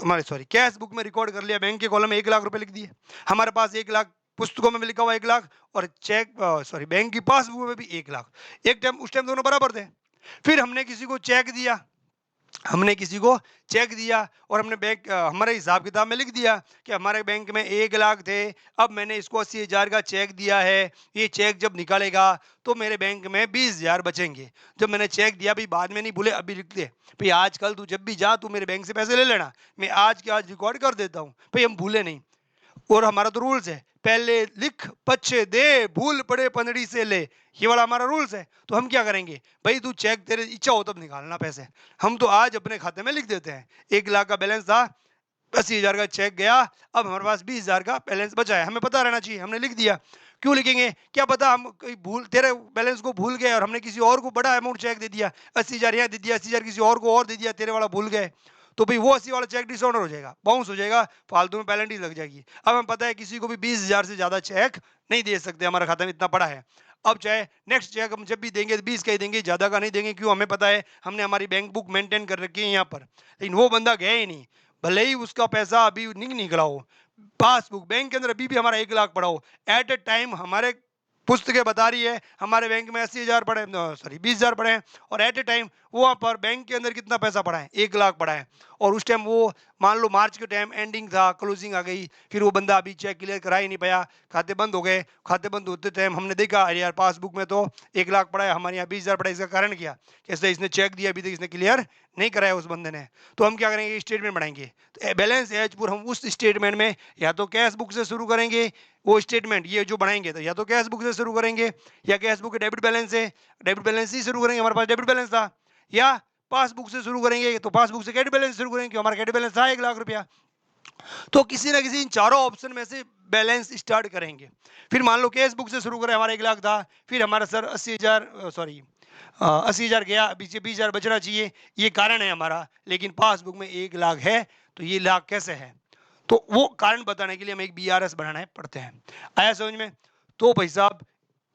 हमारे सॉरी कैश बुक में रिकॉर्ड कर लिया, बैंक के कॉलम में 1 लाख रुपए लिख दिए। हमारे पास 1 लाख पुस्तकों में भी लिखा हुआ 1 लाख, और चेक सॉरी बैंक की पासबुक में भी 1 लाख। एक टाइम उस टाइम दोनों बराबर थे। फिर हमने किसी को चेक दिया, हमने किसी को चेक दिया और हमने बैंक हमारे हिसाब किताब में लिख दिया कि हमारे बैंक में 1 लाख थे, अब मैंने इसको 80,000 का चेक दिया है। ये चेक जब निकालेगा तो मेरे बैंक में 20,000 बचेंगे। जब मैंने चेक दिया, भाई बाद में नहीं भूले, अभी लिख दे भाई, आजकल तू जब भी जा तू मेरे बैंक से पैसे ले लेना, मैं आज के आज रिकॉर्ड कर देता हूँ भाई, हम भूले नहीं। और हमारा तो रूल्स है, पहले लिख पछे दे, भूल पड़े पनड़ी से ले, ये वाला हमारा रूल्स है। तो हम क्या करेंगे भाई, तू चेक तेरे इच्छा हो तब निकालना पैसे, हम तो आज अपने खाते में लिख देते हैं। 1 लाख का बैलेंस था, 80,000 का चेक गया, अब हमारे पास 20,000 का बैलेंस बचा है, हमें पता रहना चाहिए, हमने लिख दिया। क्यों लिखेंगे? क्या पता हम कोई भूल तेरे बैलेंस को भूल गए और हमने किसी और को बड़ा अमाउंट चेक दे दिया, 80,000 यहाँ दे दिया, 80,000 किसी और को और दे दिया, तेरे वाला भूल गए, तो भाई वो 80 वाला चेक डिसऑनर हो जाएगा, बाउंस हो जाएगा, फालतू में पेनल्टी लग जाएगी। अब हमें पता है किसी को भी 20,000 से ज्यादा चेक नहीं दे सकते, हमारा खाता में इतना पड़ा है। अब चाहे नेक्स्ट चेक हम जब भी देंगे 20 का ही देंगे, ज्यादा का नहीं देंगे। क्यों? हमें पता है, हमने हमारी बैंक बुक मेंटेन कर रखी है यहाँ पर। लेकिन वो बंदा गया ही नहीं, भले ही उसका पैसा अभी नहीं निकला हो, पासबुक बैंक के अंदर अभी भी हमारा 1 लाख पड़ा हो, एट ए टाइम हमारे पुस्तकें बता रही है हमारे बैंक में 80,000 पड़े, सॉरी 20,000 पड़े हैं, और एट ए टाइम वहाँ पर बैंक के अंदर कितना पैसा पड़ा है, 1 लाख पड़ा है। और उस टाइम वो मान लो मार्च के टाइम एंडिंग था, क्लोजिंग आ गई, फिर वो बंदा अभी चेक क्लियर करा ही नहीं पाया, खाते बंद हो गए। खाते बंद होते टाइम हमने देखा अरे यार पासबुक में तो 1 लाख पड़ा है, हमारे यहाँ 20,000 पड़ा है। इसका कारण क्या, कैसे इसने चेक दिया अभी तक इसने क्लियर नहीं कराया उस बंदे ने। तो हम क्या करेंगे, स्टेटमेंट बनाएंगे। तो बैलेंस एज पर हम उस स्टेटमेंट में या तो कैश बुक से शुरू करेंगे, वो स्टेटमेंट ये जो बनाएंगे तो या तो कैश बुक से शुरू करेंगे, या कैश बुक के डेबिट बैलेंस से, डेबिट बैलेंस ही शुरू करेंगे, हमारे पास डेबिट बैलेंस था। या पासबुक से शुरू करेंगे तो पासबुक से क्रेडिट बैलेंस शुरू करेंगे, क्योंकि हमारा क्रेडिट बैलेंस था 1 लाख रुपया। तो किसी ना किसी इन चारों ऑप्शन में से बैलेंस स्टार्ट करेंगे। फिर मान लो कैश बुक से शुरू करें, हमारा 1 लाख था, फिर हमारा सर 80,000, सॉरी 80,000 गया, पीछे 20,000 बचना चाहिए, ये कारण है हमारा, लेकिन पासबुक में 1 लाख है, तो ये लाख कैसे है। तो वो कारण बताने के लिए हमें एक BRS बनाना पड़ते हैं। आया समझ में। तो भाई साहब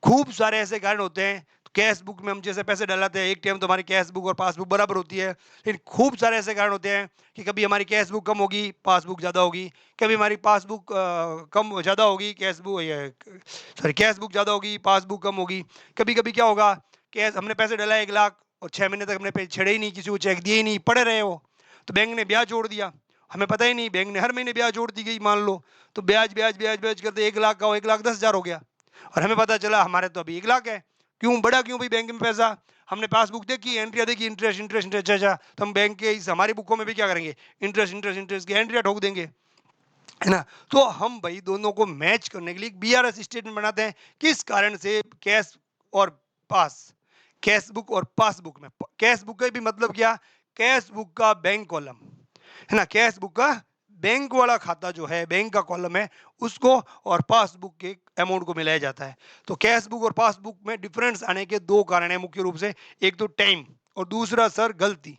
खूब सारे ऐसे कारण होते हैं। तो कैश बुक में हम जैसे पैसे डलाते हैं, एक टाइम तो हमारी कैश बुक और पासबुक बराबर होती है, लेकिन खूब सारे ऐसे कारण होते हैं कि कभी हमारी कैश बुक कम होगी, पासबुक ज़्यादा होगी, कभी हमारी पासबुक कम ज़्यादा होगी, cash book sorry cash book ज़्यादा होगी, पासबुक कम होगी। कभी कभी क्या होगा, कैश हमने पैसे डलाए 1 लाख और 6 महीने तक हमने पैसे छेड़े ही नहीं, किसी को चेक दिए ही नहीं, पड़े रहे वो, तो बैंक ने ब्याज जोड़ दिया, हमें पता ही नहीं, बैंक ने हर महीने ब्याज जोड़ दी गई मान लो, तो ब्याज ब्याज ब्याज ब्याज करते 1 लाख का 1,10,000 हो गया, और हमें पता चला हमारे तो अभी 1 लाख है। क्यों बढ़ा, क्यों भाई बैंक में पैसा, हमने पासबुक देखी, एंट्रिया देखी, इंटरेस्ट इंटरेस्ट इंटरेस्ट, अच्छा तो हम बैंक के इस हमारी बुकों में भी क्या करेंगे, इंटरेस्ट इंटरेस्ट इंटरेस्ट की एंट्रिया ठोक देंगे, है ना। तो हम भाई दोनों को मैच करने के लिए BRS स्टेटमेंट बनाते हैं। किस कारण से कैश और पास, कैश बुक और पासबुक में, कैश बुक का भी मतलब क्या, कैश बुक का बैंक कॉलम, है ना, कैश बुक का बैंक वाला खाता जो है, बैंक का कॉलम है, उसको और पासबुक के अमाउंट को मिलाया जाता है। तो कैश बुक और पासबुक में डिफरेंस आने के दो कारण है मुख्य रूप से, एक तो टाइम और दूसरा सर गलती,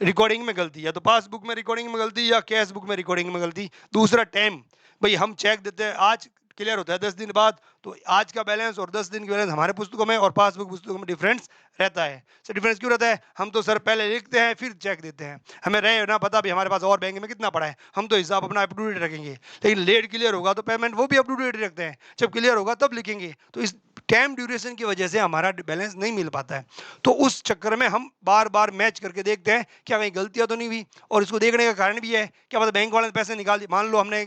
रिकॉर्डिंग में गलती, या तो पासबुक में रिकॉर्डिंग में गलती या कैश बुक में रिकॉर्डिंग में गलती। दूसरा टाइम, भाई हम चेक देते हैं आज क्लियर होता है 10 दिन बाद, तो आज का बैलेंस और 10 दिन की बैलेंस हमारे पुस्तकों में और पासबुक पुस्तकों में डिफरेंस रहता है। सर डिफरेंस क्यों रहता है, हम तो सर पहले लिखते हैं फिर चेक देते हैं, हमें रहे ना पता भी हमारे पास और बैंक में कितना पड़ा है, हम तो हिसाब अपना अप टू डेट रखेंगे, लेकिन लेट क्लियर होगा तो पेमेंट वो भी अप टू डेट रखते हैं, जब क्लियर होगा तब लिखेंगे। तो इस टाइम ड्यूरेशन की वजह से हमारा बैलेंस नहीं मिल पाता है। तो उस चक्कर में हम बार बार मैच करके देखते हैं क्या कहीं गलतियां तो नहीं हुई, और इसको देखने का कारण भी है क्या पता बैंक वाले ने पैसे निकाल दिए, मान लो हमने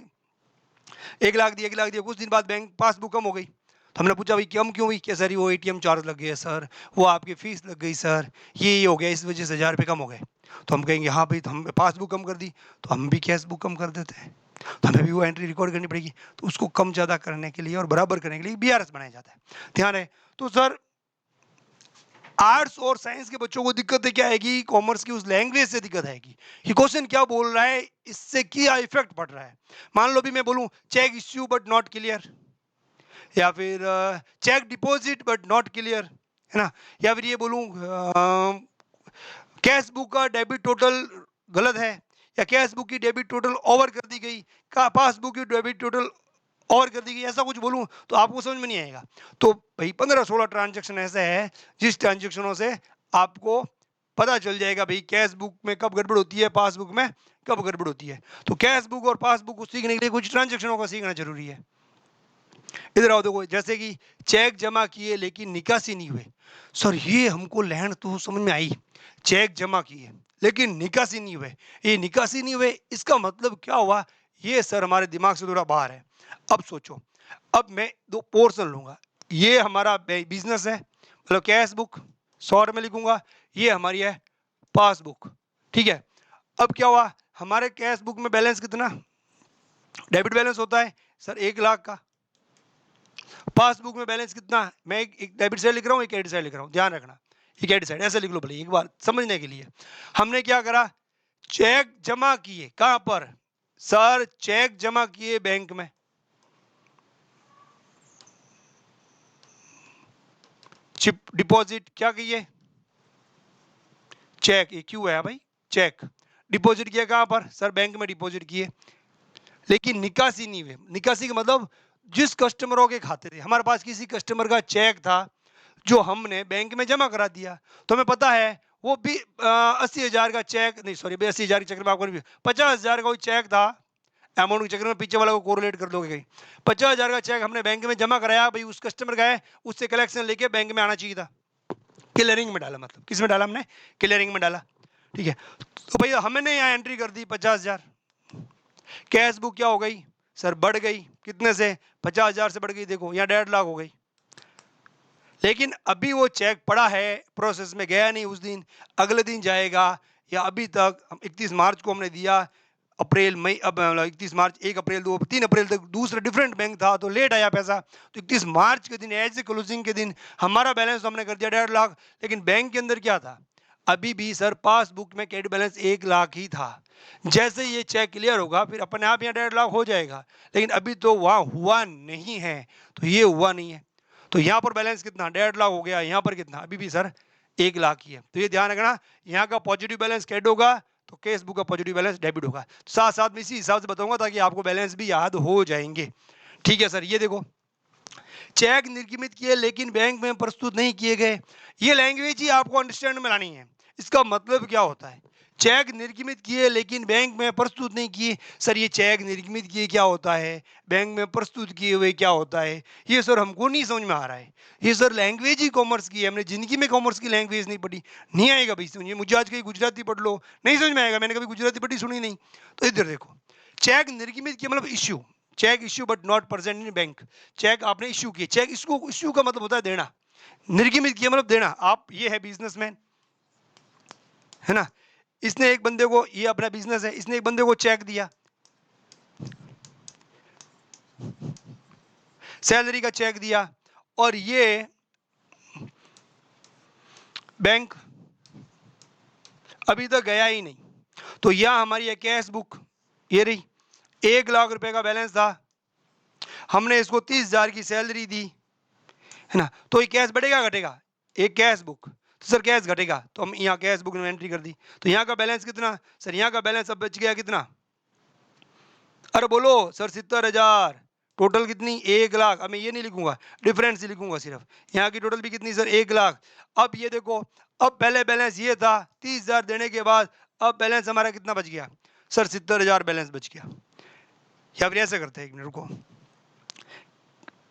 1 लाख दिया, 1 लाख दिया, कुछ दिन बाद बैंक पासबुक कम हो गई, तो हमने पूछा भाई कम क्यों हुई, क्या सर वो ATM चार्ज लग गया सर, वो आपकी फीस लग गई सर, ये हो गया, इस वजह से 1,000 रुपये कम हो गए। तो हम कहेंगे हाँ भाई, तो हम पासबुक कम कर दी, तो हम भी कैश बुक कम कर देते हैं, तो हमें भी वो एंट्री रिकॉर्ड करनी पड़ेगी। तो उसको कम ज़्यादा करने के लिए और बराबर करने के लिए BRS बनाया जाता है, ध्यान है। तो सर आर्ट्स और साइंस के बच्चों को दिक्कत क्या आएगी, कॉमर्स की उस लैंग्वेज से दिक्कत आएगी, ये क्वेश्चन क्या बोल रहा है, इससे क्या इफेक्ट पड़ रहा है। मान लो भी मैं बोलूं cheque issue but not clear, या फिर cheque deposit but not clear, है ना, या फिर ये बोलूं कैश बुक का डेबिट टोटल गलत है, या कैश बुक की डेबिट टोटल ओवर कर दी गई, का पासबुक की डेबिट टोटल और कर दी गई, ऐसा कुछ बोलूं तो आपको समझ में नहीं आएगा। तो भाई 15-16 ट्रांजेक्शन ऐसे है जिस ट्रांजेक्शनों से आपको पता चल जाएगा भाई कैश बुक में कब गड़बड़ होती है, पासबुक में कब गड़बड़ होती है। तो कैश बुक और पासबुक को सीखने के लिए कुछ ट्रांजेक्शनों का सीखना जरूरी है। इधर आओ देखो, जैसे कि चेक जमा किए लेकिन निकासी नहीं हुए, सर ये हमको लहन तो समझ में आई, चेक जमा किए लेकिन निकासी नहीं हुए, ये निकासी नहीं हुए इसका मतलब क्या हुआ, ये सर हमारे दिमाग से थोड़ा बाहर है। अब सोचो, अब मैं दो पोर्शन लूंगा, ये हमारा बिजनेस है, मतलब कैश बुक 100 में लिखूंगा, ये हमारी है पासबुक, ठीक है। अब क्या हुआ, हमारे कैश बुक में बैलेंस कितना, डेबिट बैलेंस होता है सर 1 लाख का, पासबुक में बैलेंस कितना, मैं एक डेबिट साइड लिख रहा हूँ, एक क्रेडिट साइड लिख रहा हूँ, ध्यान रखना, एक क्रेडिट साइड ऐसे लिख लो भले, एक बार समझने के लिए। हमने क्या करा, चेक जमा किए, कहां पर सर, चेक जमा किए बैंक में, चिप डिपॉजिट क्या किए, चेक, ये क्यों है भाई, चेक डिपॉजिट किया कहां पर सर, बैंक में डिपॉजिट किए, लेकिन निकासी नहीं हुई। निकासी का मतलब जिस कस्टमरों के खाते थे, हमारे पास किसी कस्टमर का चेक था जो हमने बैंक में जमा करा दिया, तो हमें पता है वो भी 80,000 का चेक, नहीं सॉरी 80,000 के चक्कर में आपको 50,000 का कोई चेक था, अमाउंट के चक्कर में पीछे वाला को कोरिलेट कर दोगे कहीं। 50,000 का चेक हमने बैंक में जमा कराया, भाई उस कस्टमर का है, उससे कलेक्शन लेके बैंक में आना चाहिए था, क्लियरिंग में डाला, मतलब किस में डाला हमने, क्लियरिंग में डाला, ठीक है। तो भैया हमने यहाँ एंट्री कर दी 50,000, कैश बुक क्या हो गई सर, बढ़ गई, कितने से, 50,000 से बढ़ गई, देखो यहाँ 1.5 लाख हो गई। लेकिन अभी वो चेक पड़ा है, प्रोसेस में गया नहीं, उस दिन अगले दिन जाएगा, या अभी तक 31 मार्च को हमने दिया, अप्रैल मई, अब 31 मार्च, 1 अप्रैल 2 3 अप्रैल तक दूसरा डिफरेंट बैंक था तो लेट आया पैसा, तो 31 मार्च के दिन एज ए क्लोजिंग के दिन हमारा बैलेंस तो हमने कर दिया 1.5 लाख, लेकिन बैंक के अंदर क्या था, अभी भी सर पासबुक में क्रेडिट बैलेंस 1 लाख ही था। जैसे ये चेक क्लियर होगा फिर अपने आप यहाँ 1.5 लाख हो जाएगा, लेकिन अभी तो वहाँ हुआ नहीं है, तो ये हुआ नहीं है, तो यहाँ पर बैलेंस कितना, 1.5 लाख हो गया, यहाँ पर कितना, अभी भी सर 1 लाख ही है। तो ये ध्यान रखना, यहाँ का पॉजिटिव बैलेंस क्रेडिट होगा तो केस बुक का पॉजिटिव बैलेंस डेबिट होगा। साथ साथ में इसी हिसाब से बताऊंगा ताकि आपको बैलेंस भी याद हो जाएंगे, ठीक है सर। ये देखो, चेक निर्गमित किए लेकिन बैंक में प्रस्तुत नहीं किए गए, ये लैंग्वेज ही आपको अंडरस्टैंड में लानी है। इसका मतलब क्या होता है, चेक निर्गमित किए लेकिन बैंक में प्रस्तुत नहीं किए, सर ये चेक निर्गमित किए क्या होता है, बैंक में प्रस्तुत किए हुए क्या होता है, ये सर हमको नहीं समझ में आ रहा है। ये सर लैंग्वेज ही कॉमर्स की है, हमने जिंदगी में कॉमर्स की लैंग्वेज नहीं पढ़ी, नहीं आएगा भाई समझिए, मुझे आज कहीं गुजराती पढ़ लो नहीं समझ में आएगा, मैंने कभी गुजराती पढ़ी सुनी नहीं। तो इधर देखो, चेक निर्गमित किया मतलब issue, cheque issue but not present in bank, cheque आपने इश्यू किए, चेक इसको इश्यू का मतलब होता है देना, निर्गमित किया मतलब देना। आप ये है बिजनेसमैन, है ना, इसने एक बंदे को, ये अपना बिजनेस है, इसने एक बंदे को चेक दिया, सैलरी का चेक दिया, और ये बैंक अभी तक गया ही नहीं, तो यह हमारी है कैश बुक, ये रही, 1 लाख रुपए का बैलेंस था, हमने इसको 30,000 की सैलरी दी, है ना, तो ये कैश बढ़ेगा घटेगा, एक कैश बुक, तो सर कैश घटेगा, तो हम यहाँ कैश बुक में एंट्री कर दी, तो यहाँ का बैलेंस कितना, सर यहाँ का बैलेंस अब बच गया कितना, अरे बोलो सर 70,000, टोटल कितनी, 1 लाख, अब मैं ये नहीं लिखूंगा, डिफरेंस ही लिखूंगा सिर्फ, यहाँ की टोटल भी कितनी सर 1 लाख। अब ये देखो, अब पहले बैलेंस ये था 30,000 देने के बाद, अब बैलेंस हमारा कितना बच गया सर, 70,000 बैलेंस बच गया। या फिर ऐसे करते हैं, एक मिनट रुको,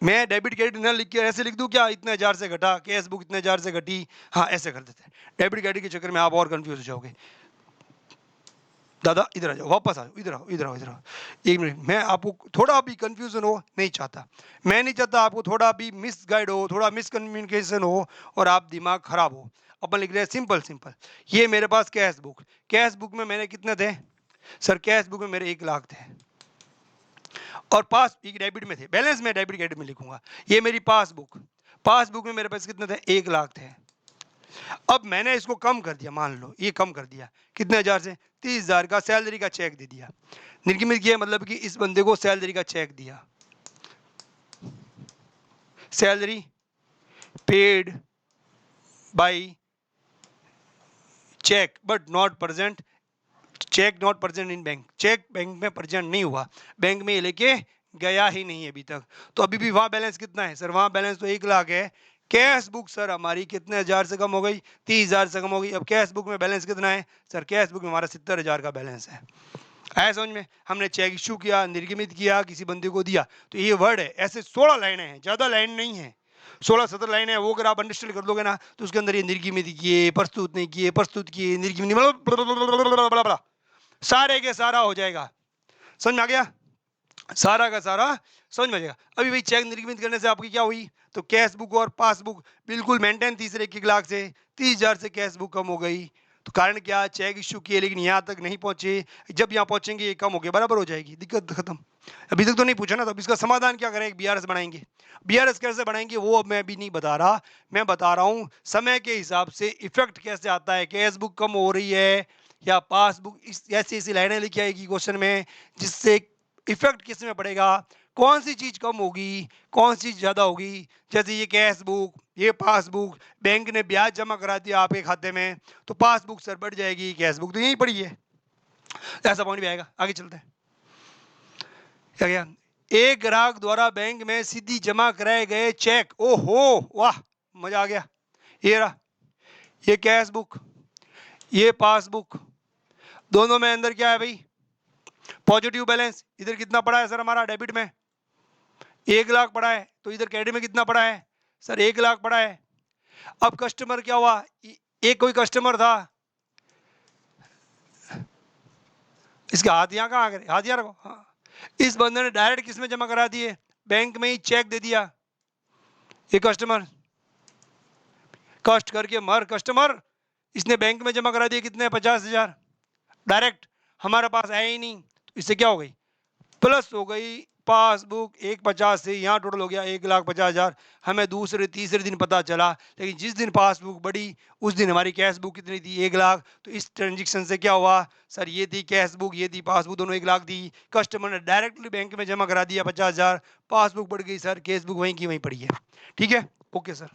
मैं डेबिट क्रेडिट ना लिख के ऐसे लिख दूं क्या, इतने हजार से घटा, कैश बुक इतने हजार से घटी, हाँ ऐसे कर देते हैं, डेबिट क्रेडिट के चक्कर में आप और कंफ्यूज हो जाओगे। दादा इधर आ जाओ, वापस आ जाओ, इधर आओ, इधर आओ, इधर आओ, 1 मिनट, मैं आपको थोड़ा भी कंफ्यूजन हो नहीं चाहता, मैं नहीं चाहता आपको थोड़ा भी मिसगाइड हो, थोड़ा मिसकम्युनिकेशन हो और आप दिमाग खराब हो। अपन लिख रहे हैं सिंपल सिंपल, ये मेरे पास कैश बुक में मैंने कितने थे सर, कैश बुक में मेरे 1 लाख थे, और पास डेबिट में थे, बैलेंस में डेबिट क्रेडिट में लिखूंगा, ये मेरी पासबुक में मेरे पास कितने थे, 1 लाख थे। अब मैंने इसको कम कर दिया, मान लो ये कम कर दिया, कितने हजार से, 30,000 का सैलरी का चेक दे दिया, निर्गमित किया मतलब कि इस बंदे को सैलरी का चेक दिया, salary paid by cheque but not present, cheque not present in bank, cheque bank में प्रेजेंट नहीं हुआ, बैंक में ये लेके गया ही नहीं है अभी तक, तो अभी भी वहां बैलेंस कितना है सर, वहां बैलेंस तो 1 लाख है। कैश बुक सर हमारी कितने हजार से कम हो गई, 30,000 से कम हो गई, अब कैश बुक में बैलेंस कितना है सर, कैश बुक में हमारा 70,000 का बैलेंस है। आया समझ में, हमने चेक इशू किया, निर्गमित किया, किसी बंदे को दिया, तो ये वर्ड है, ऐसे 16 लाइनें हैं, ज्यादा लाइन नहीं है, 16-17 लाइनें है, वो अगर आप अंडरस्टैंड कर दोगे ना तो उसके अंदर ये निर्गमित किए, प्रस्तुत नहीं किए, प्रस्तुत किए, निर्गमित मतलब सारे के सारा हो जाएगा, समझ में आ गया, सारा का सारा समझ में आ जाएगा। अभी भाई चेक निर्गमित करने से आपकी क्या हुई, तो कैश बुक और पासबुक बिल्कुल मेंटेन, तीसरे 1 लाख से 30,000 से कैश बुक कम हो गई, तो कारण क्या, चेक इश्यू किए लेकिन यहाँ तक नहीं पहुंचे, जब यहाँ पहुंचेंगे ये कम हो गया, बराबर हो जाएगी, दिक्कत खत्म। अभी तक तो नहीं पूछा ना, तो अब इसका समाधान क्या करें, बीआरएस बनाएंगे, बीआरएस कैसे बनाएंगे वो अब मैं अभी नहीं बता रहा, मैं बता रहा हूँ समय के हिसाब से इफेक्ट कैसे आता है, कैश बुक कम हो रही है या पासबुक, ऐसी ऐसी लाइनें लिखी आएगी क्वेश्चन में जिससे इफेक्ट किस में पड़ेगा, कौन सी चीज कम होगी, कौन सी ज्यादा होगी, जैसे ये कैश बुक, ये पासबुक, बैंक ने ब्याज जमा करा दिया आपके खाते में तो पासबुक सर बढ़ जाएगी, कैश बुक तो यहीं पड़ी है, ऐसा पॉइंट भी आएगा। आगे चलते हैं, क्या गया, एक ग्राहक द्वारा बैंक में सीधी जमा कराए गए चेक, ओहो वाह मजा आ गया, ये रहा, ये कैश बुक, ये पासबुक, दोनों में अंदर क्या है भाई, पॉजिटिव बैलेंस इधर कितना पड़ा है सर हमारा डेबिट में, 1 लाख पड़ा है, तो इधर क्रेडिट में कितना पड़ा है सर, 1 लाख पड़ा है। अब कस्टमर क्या हुआ, एक कोई कस्टमर था, इसके हाथ यहाँ कहाँ गए, हाथ यहाँ रखो, हाँ। इस बंदे ने डायरेक्ट किसमें जमा करा दिए, बैंक में ही चेक दे दिया। ये कस्टमर कष्ट करके मर कस्टमर, इसने बैंक में जमा करा दिए कितने, 50,000 डायरेक्ट, हमारे पास आया ही नहीं, तो इससे क्या हो गई, प्लस हो गई पासबुक 150 से, यहाँ टोटल हो गया 1,50,000। हमें दूसरे तीसरे दिन पता चला, लेकिन जिस दिन पासबुक बढ़ी उस दिन हमारी कैश बुक कितनी थी, 1 लाख। तो इस ट्रांजेक्शन से क्या हुआ सर, ये थी कैश बुक, ये थी पासबुक, दोनों 1 लाख थी, कस्टमर ने डायरेक्टली बैंक में जमा करा दिया 50,000, पासबुक बढ़ गई सर, कैश बुक वहीं की वहीं पड़ी है। ठीक है, ओके सर।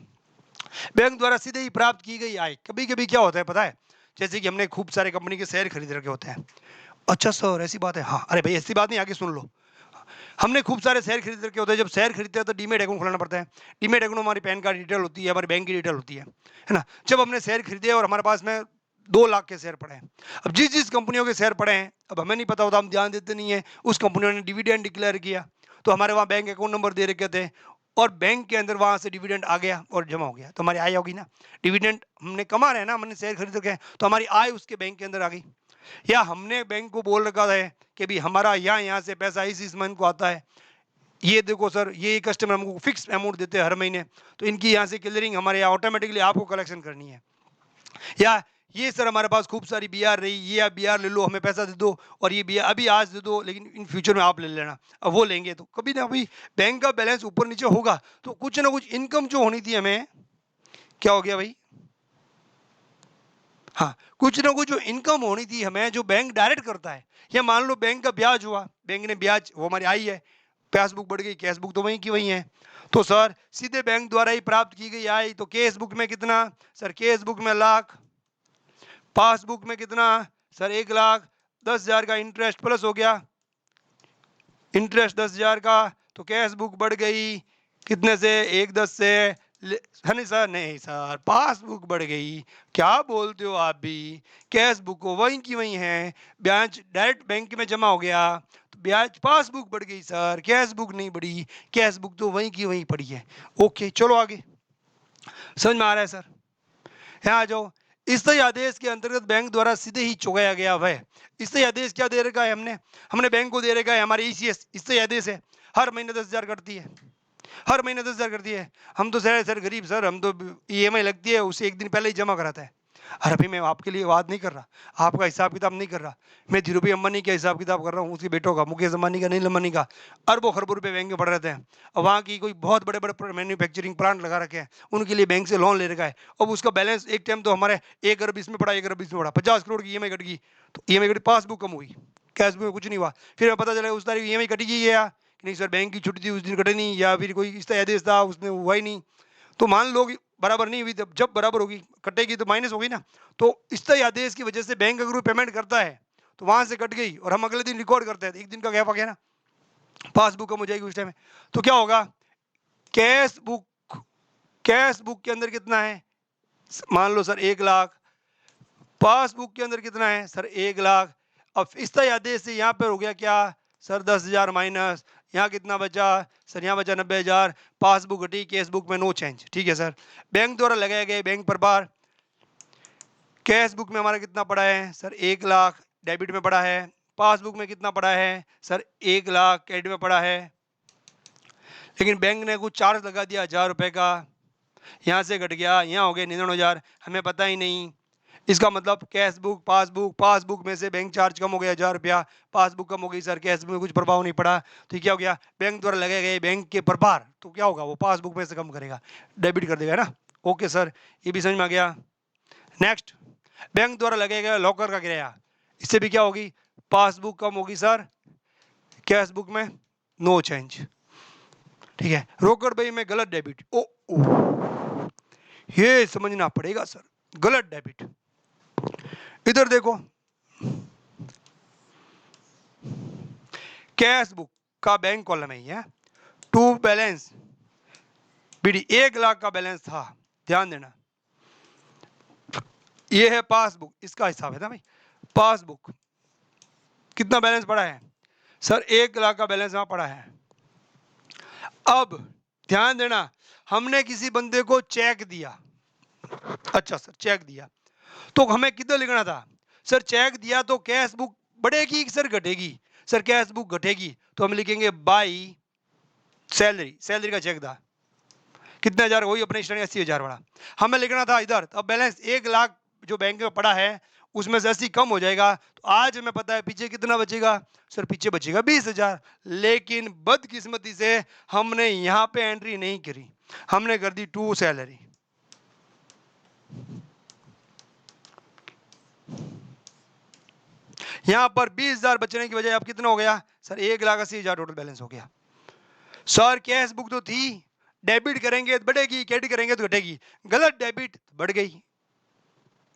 बैंक द्वारा सीधे ही प्राप्त की गई आय, कभी कभी क्या होता है पता है, जैसे कि हमने खूब सारे कंपनी के शेयर खरीद रखे होते हैं। अच्छा सर ऐसी बात है, हाँ अरे भाई ऐसी बात नहीं, आगे सुन लो। हमने खूब सारे शेयर खरीद रखे होते हैं, जब शेयर खरीदते हैं तो डीमेट अकाउंट खोलना पड़ता है। डीमेट अकाउंट में हमारी पैन कार्ड डिटेल होती है, हमारी बैंक की डिटेल होती है ना। जब हमने शेयर खरीदे और हमारे पास में 2 लाख के शेयर पड़े हैं, अब जिस जिस कंपनियों के शेयर पड़े हैं, अब हमें नहीं पता होता, हम ध्यान देते नहीं है, उस कंपनियों ने डिविडेंड डिक्लेयर किया, तो हमारे वहाँ बैंक अकाउंट नंबर दे रखे थे, और बैंक के अंदर वहाँ से डिविडेंड आ गया और जमा हो गया, तो हमारी आय होगी ना। डिविडेंड हमने कमा रहे हैं ना, हमने शेयर खरीद रखे हैं, तो हमारी आय उसके बैंक के अंदर आ गई। या हमने बैंक को बोल रखा है कि भी हमारा यहाँ से पैसा इस मंथ को आता है, ये देखो सर ये कस्टमर हमको फिक्स अमाउंट देते हैं हर महीने, तो इनकी यहाँ से क्लियरिंग हमारे यहाँ ऑटोमेटिकली आपको कलेक्शन करनी है। या ये सर हमारे पास खूब सारी बीआर रही, ये आप बीआर ले लो, हमें पैसा दे दो, और ये बीआर अभी आज दे दो लेकिन इन फ्यूचर में आप ले लेना, अब वो लेंगे तो कभी ना कभी बैंक का बैलेंस ऊपर नीचे होगा, तो कुछ ना कुछ इनकम जो होनी थी हमें, क्या हो गया भाई, हाँ कुछ ना कुछ जो इनकम होनी थी हमें, जो बैंक डायरेक्ट करता है, या मान लो बैंक का ब्याज हुआ, बैंक ने ब्याज, वो हमारी आई है, पासबुक बढ़ गई, कैश बुक तो वहीं की वहीं है, तो सर सीधे बैंक द्वारा ही प्राप्त की गई आई, तो कैश बुक में कितना सर, कैश बुक में लाख, पासबुक में कितना सर, 1,10,000 का इंटरेस्ट प्लस हो गया, इंटरेस्ट 10,000 का, तो कैश बुक बढ़ गई कितने से, 1,10 से, नहीं सर, नहीं सर, पासबुक बढ़ गई, क्या बोलते हो आप भी, कैश बुक को वहीं की वहीं है, ब्याज डायरेक्ट बैंक में जमा हो गया, तो ब्याज पासबुक बढ़ गई सर, कैश बुक नहीं बढ़ी, कैश बुक तो वहीं की वहीं पड़ी है। ओके चलो आगे, समझ में आ रहा है सर, यहाँ आ जाओ। स्थायी आदेश के अंतर्गत बैंक द्वारा सीधे ही चुकाया गया वह, स्थायी आदेश क्या दे रखा है हमने, हमने बैंक को दे रखा है हमारे ईसीएस स्थायी आदेश है, हर महीने 10,000 कटती है, हर महीने 10,000 करती है। हम तो सर गरीब सर, हम तो ईएमआई लगती है उसे एक दिन पहले ही जमा कराता है। अरे भाई मैं आपके लिए बात नहीं कर रहा, आपका हिसाब किताब नहीं कर रहा, मैं धीरूभाई अंबानी का हिसाब किताब कर रहा हूँ, उसके बेटों का, मुकेश अंबानी का, नील अंबानी का, अरबों खरबों रुपए बैंक में पड़ रहते हैं। और वहाँ की कोई बहुत बड़े बड़े मैन्युफैक्चरिंग प्लांट लगा रखे हैं, उनके लिए बैंक से लोन ले रखा है, अब उसका बैलेंस एक टाइम तो हमारे 1 अरब इसमें पड़ा, 1 अरब इसमें पड़ा, 50 करोड़ की ईएमआई कट गई, तो ईएमआई कटी, पासबुक कम हुई, कैश बुक में कुछ नहीं हुआ। फिर हमें पता चला उस तारीख ईएमआई कटी गई है या नहीं सर, बैंक की छुट्टी थी उस दिन कटे नहीं, या फिर कोई स्थायी आदेश था उसने हुआ ही नहीं, तो मान लो बराबर नहीं हुई, जब बराबर होगी कटेगी तो माइनस होगी ना, तो स्थायी आदेश की वजह से बैंक अगर पेमेंट करता है तो वहां से कट गई, और हम अगले दिन रिकॉर्ड करते हैं, एक दिन का गैप आ गया ना, पासबुक कम हो जाएगी उस टाइम में, तो क्या होगा, कैश बुक, कैश बुक के अंदर कितना है, मान लो सर 1 लाख, पासबुक के अंदर कितना है सर 1 लाख, अब स्थायी आदेश से यहाँ पर हो गया क्या सर, 10,000 माइनस, यहाँ कितना बचा सर, यहाँ बचा 90,000, पासबुक घटी, कैश बुक में नो चेंज। ठीक है सर, बैंक द्वारा लगाए गए बैंक प्रभार, कैश बुक में हमारा कितना पड़ा है सर, 1 लाख डेबिट में पड़ा है, पासबुक में कितना पड़ा है सर, 1 लाख क्रेडिट में पड़ा है, लेकिन बैंक ने कुछ चार्ज लगा दिया 1,000 रुपए का, यहाँ से घट गया, यहाँ हो गया 99,000, हमें पता ही नहीं, इसका मतलब कैश बुक, पासबुक में से बैंक चार्ज कम हो गया 1,000 रुपया, पासबुक कम हो गई सर, कैश बुक में कुछ प्रभाव नहीं पड़ा, तो क्या हो गया, बैंक द्वारा लगाए गए बैंक के प्रभार, तो क्या होगा वो पासबुक में से कम करेगा, डेबिट कर देगा ना। ओके सर, ये भी समझ में आ गया। नेक्स्ट, बैंक द्वारा लगाया गया लॉकर का किराया, इससे भी क्या होगी, पासबुक कम होगी सर, कैश बुक में नो चेंज। ठीक है, रोकड़ भाई में गलत डेबिट, ओ ये समझना पड़ेगा सर, गलत डेबिट, इधर देखो, कैश बुक का बैंक कॉलम है ये, टू बैलेंस बीडी 1 लाख का बैलेंस था, ध्यान देना, ये है पासबुक, इसका हिसाब है ना भाई, पासबुक कितना बैलेंस पड़ा है सर 1 लाख का बैलेंस वहां पड़ा है। अब ध्यान देना, हमने किसी बंदे को चेक दिया, अच्छा सर चेक दिया, तो हमें किधर लिखना था? सर चेक दिया तो कैश बुक बढ़ेगी कि सर घटेगी? सर कैश बुक घटेगी, तो हम लिखेंगे बाई सैलरी, सैलरी का चेक था कितने हजार, वही अपने स्टैंड 80,000 वाला हमें लिखना था इधर। अब बैलेंस 1 लाख जो बैंक में पड़ा है उसमें से 80 कम हो जाएगा, तो आज हमें पता है पीछे कितना बचेगा? सर पीछे बचेगा 20,000। लेकिन बदकिस्मती से हमने यहां पे एंट्री नहीं करी, हमने कर दी टू सैलरी। यहां पर 20,000 बचने की वजह अब कितना हो गया? सर 1,80,000 टोटल बैलेंस हो गया। सर कैश बुक तो थी, डेबिट करेंगे तो बढ़ेगी, क्रेडिट करेंगे तो घटेगी, गलत डेबिट तो बढ़ गई,